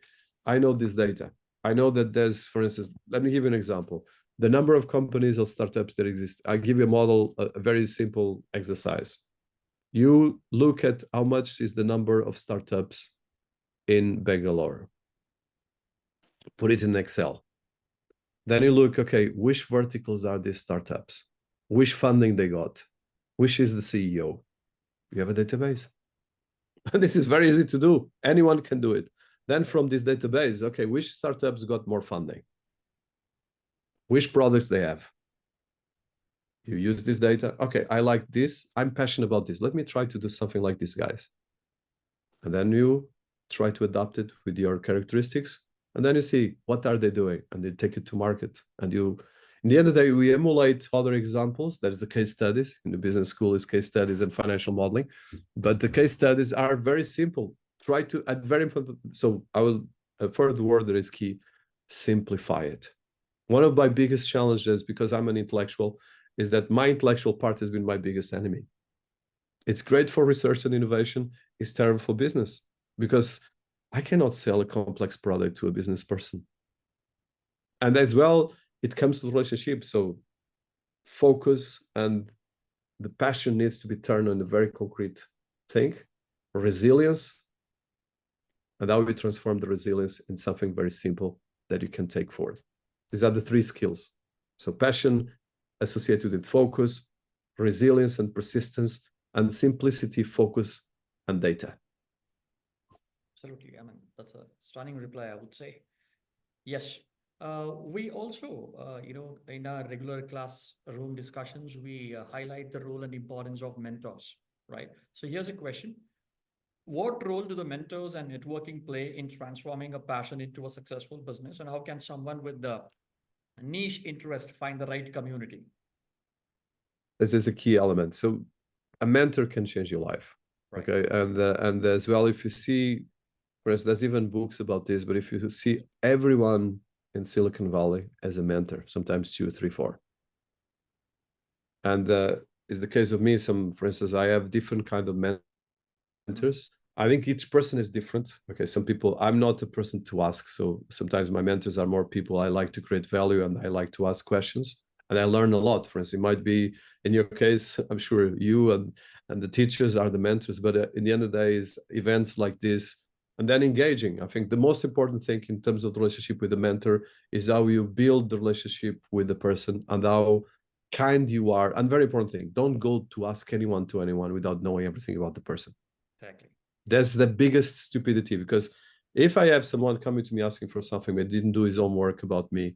Speaker 2: I know this data. I know that there's, for instance, let me give you an example. The number of companies or startups that exist. I give you a model, a very simple exercise. You look at how much is the number of startups in Bangalore. Put it in Excel. Then you look, okay, which verticals are these startups? Which funding they got? Which is the CEO? You have a database. This is very easy to do. Anyone can do it. Then from this database, okay, which startups got more funding? Which products they have? You use this data. Okay, I like this. I'm passionate about this. Let me try to do something like this, guys. And then you try to adapt it with your characteristics. And then you see what are they doing, and they take it to market. And you, in the end of the day, we emulate other examples. That is the case studies. In the business school is case studies and financial modeling. But the case studies are very simple. Try to add very important. So I will, a third word that is key, simplify it. One of my biggest challenges, because I'm an intellectual, is that my intellectual part has been my biggest enemy. It's great for research and innovation. It's terrible for business because I cannot sell a complex product to a business person. And as well, it comes to the relationship. So focus and the passion needs to be turned on a very concrete thing, resilience, and how we transform the resilience in something very simple that you can take forward. These are the three skills. So passion associated with focus, resilience and persistence, and simplicity, focus, and data.
Speaker 1: Absolutely. I mean, that's a stunning reply, I would say. Yes. We also, in our regular classroom discussions, we highlight the role and importance of mentors, right? So here's a question. What role do the mentors and networking play in transforming a passion into a successful business? And how can someone with the niche interest find the right community?
Speaker 2: This is a key element. So a mentor can change your life. Right. Okay. And as well, if you see, for instance, there's even books about this, but if you see everyone in Silicon Valley as a mentor, sometimes 2, 3, 4. And is the case of me. For instance, I have different kind of mentors. I think each person is different. Okay, some people, I'm not a person to ask. So sometimes my mentors are more people I like to create value and I like to ask questions. And I learn a lot. For instance, it might be, in your case, I'm sure you and the teachers are the mentors, but in the end of the day is events like this, and then engaging. I think the most important thing in terms of the relationship with the mentor is how you build the relationship with the person and how kind you are. And very important thing, don't go to ask anyone to anyone without knowing everything about the person.
Speaker 1: Exactly.
Speaker 2: That's the biggest stupidity, because if I have someone coming to me asking for something but didn't do his own work about me,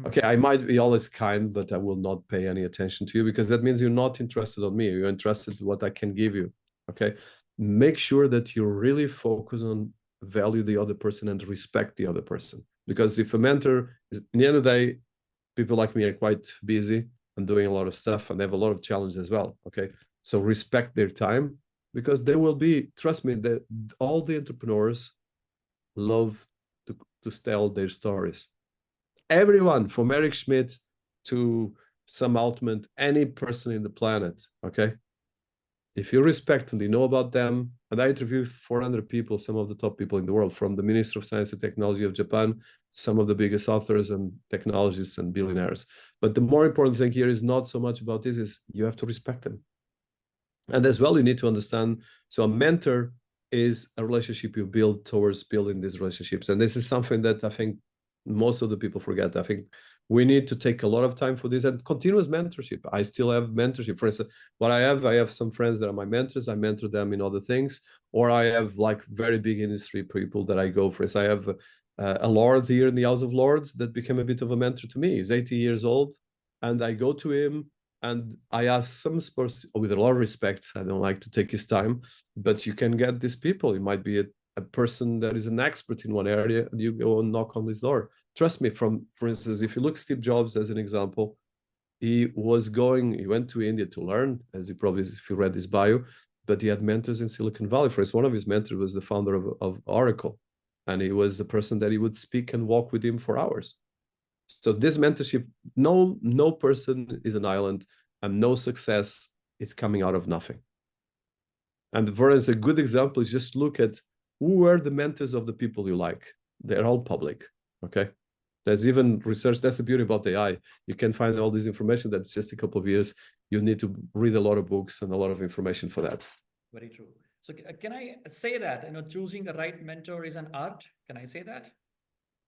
Speaker 2: okay, I might be always kind, but I will not pay any attention to you, because that means you're not interested on me. You're interested in what I can give you. Okay, make sure that you really focus on value the other person and respect the other person. Because if a mentor is, in the end of the day, people like me are quite busy and doing a lot of stuff and they have a lot of challenges as well. Okay, so respect their time, because there will be, trust me, that all the entrepreneurs love to tell their stories. Everyone from Eric Schmidt to Sam Altman, any person in the planet, okay? If you respect and you know about them, and I interviewed 400 people, some of the top people in the world, from the Minister of Science and Technology of Japan, some of the biggest authors and technologists and billionaires. But the more important thing here is not so much about this, is you have to respect them. And as well, you need to understand, so a mentor is a relationship you build towards building these relationships. And this is something that I think most of the people forget. I think we need to take a lot of time for this, and continuous mentorship. I still have mentorship. For instance, what I have some friends that are my mentors. I mentor them in other things, or I have like very big industry people that I go for. I have a lord here in the House of Lords that became a bit of a mentor to me. He's 80 years old, and I go to him and I ask some sports with a lot of respect. I don't like to take his time, but you can get these people. It might be a person that is an expert in one area, and you go and knock on this door. Trust me, for instance, if you look Steve Jobs as an example, he went to India to learn, as you probably, if you read his bio, but he had mentors in Silicon Valley. For instance, one of his mentors was the founder of Oracle, and he was the person that he would speak and walk with him for hours. So this mentorship, no person is an island, and no success is coming out of nothing. And for us, a good example is just look at who are the mentors of the people you like. They're all public, okay? There's even research. That's the beauty about AI. You can find all this information that's just a couple of years. You need to read a lot of books and a lot of information for that.
Speaker 1: Very true. So can I say that, choosing the right mentor is an art? Can I say that?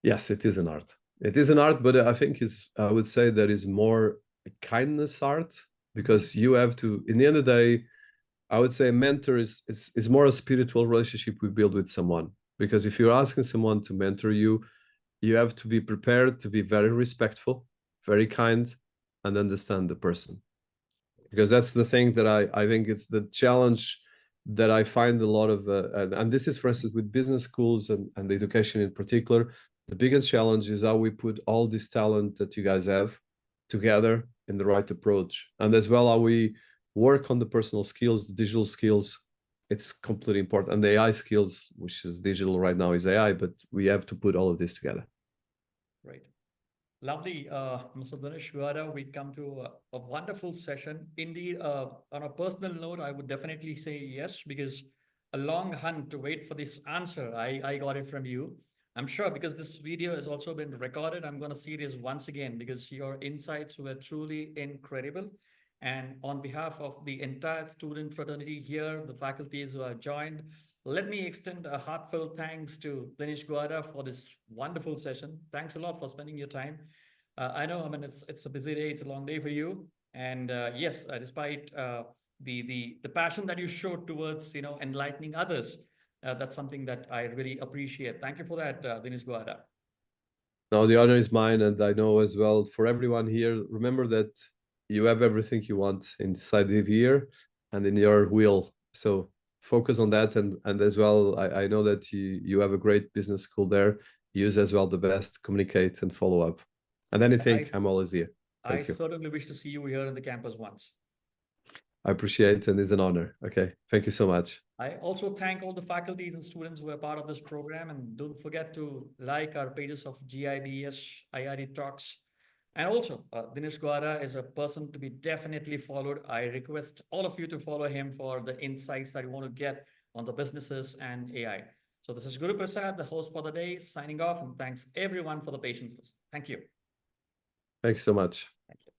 Speaker 2: Yes, it is an art. It is an art, but I think I would say there is more a kindness art, because you have to, in the end of the day, I would say a mentor is more a spiritual relationship we build with someone. Because if you're asking someone to mentor you, you have to be prepared to be very respectful, very kind, and understand the person. Because that's the thing that I think it's the challenge that I find a lot of, and this is, for instance, with business schools and education in particular, the biggest challenge is how we put all this talent that you guys have together in the right approach. And as well, how we work on the personal skills, the digital skills. It's completely important. And the AI skills, which is digital right now, is AI, but we have to put all of this together.
Speaker 1: Right. Lovely, Mr. Dinesh Gowda. We come to a wonderful session. Indeed, on a personal note, I would definitely say yes, because a long hunt to wait for this answer. I got it from you. I'm sure, because this video has also been recorded, I'm going to see this once again, because your insights were truly incredible. And on behalf of the entire student fraternity here, the faculties who have joined, let me extend a heartfelt thanks to Dinesh Gowda for this wonderful session. Thanks a lot for spending your time. I know, it's a busy day, it's a long day for you. And yes, despite the passion that you showed towards, enlightening others, that's something that I really appreciate. Thank you for that, Dinesh Gowda.
Speaker 2: No, the honor is mine. And I know as well, for everyone here, remember that you have everything you want inside the ear and in your will. So focus on that. And as well, I know that you have a great business school there. Use as well the best, communicate and follow up. And anything, I'm always here. Thank you.
Speaker 1: I certainly wish to see you here in the campus once.
Speaker 2: I appreciate and is an honor. Okay, thank you so much.
Speaker 1: I also thank all the faculties and students who are part of this program, and don't forget to like our pages of GIBS, IRE Talks. And also, Dinesh Guara is a person to be definitely followed. I request all of you to follow him for the insights that you want to get on the businesses and AI. So this is Guru Prasad, the host for the day, signing off, and thanks everyone for the patience. Thank you.
Speaker 2: Thank you so much.
Speaker 1: Thank you.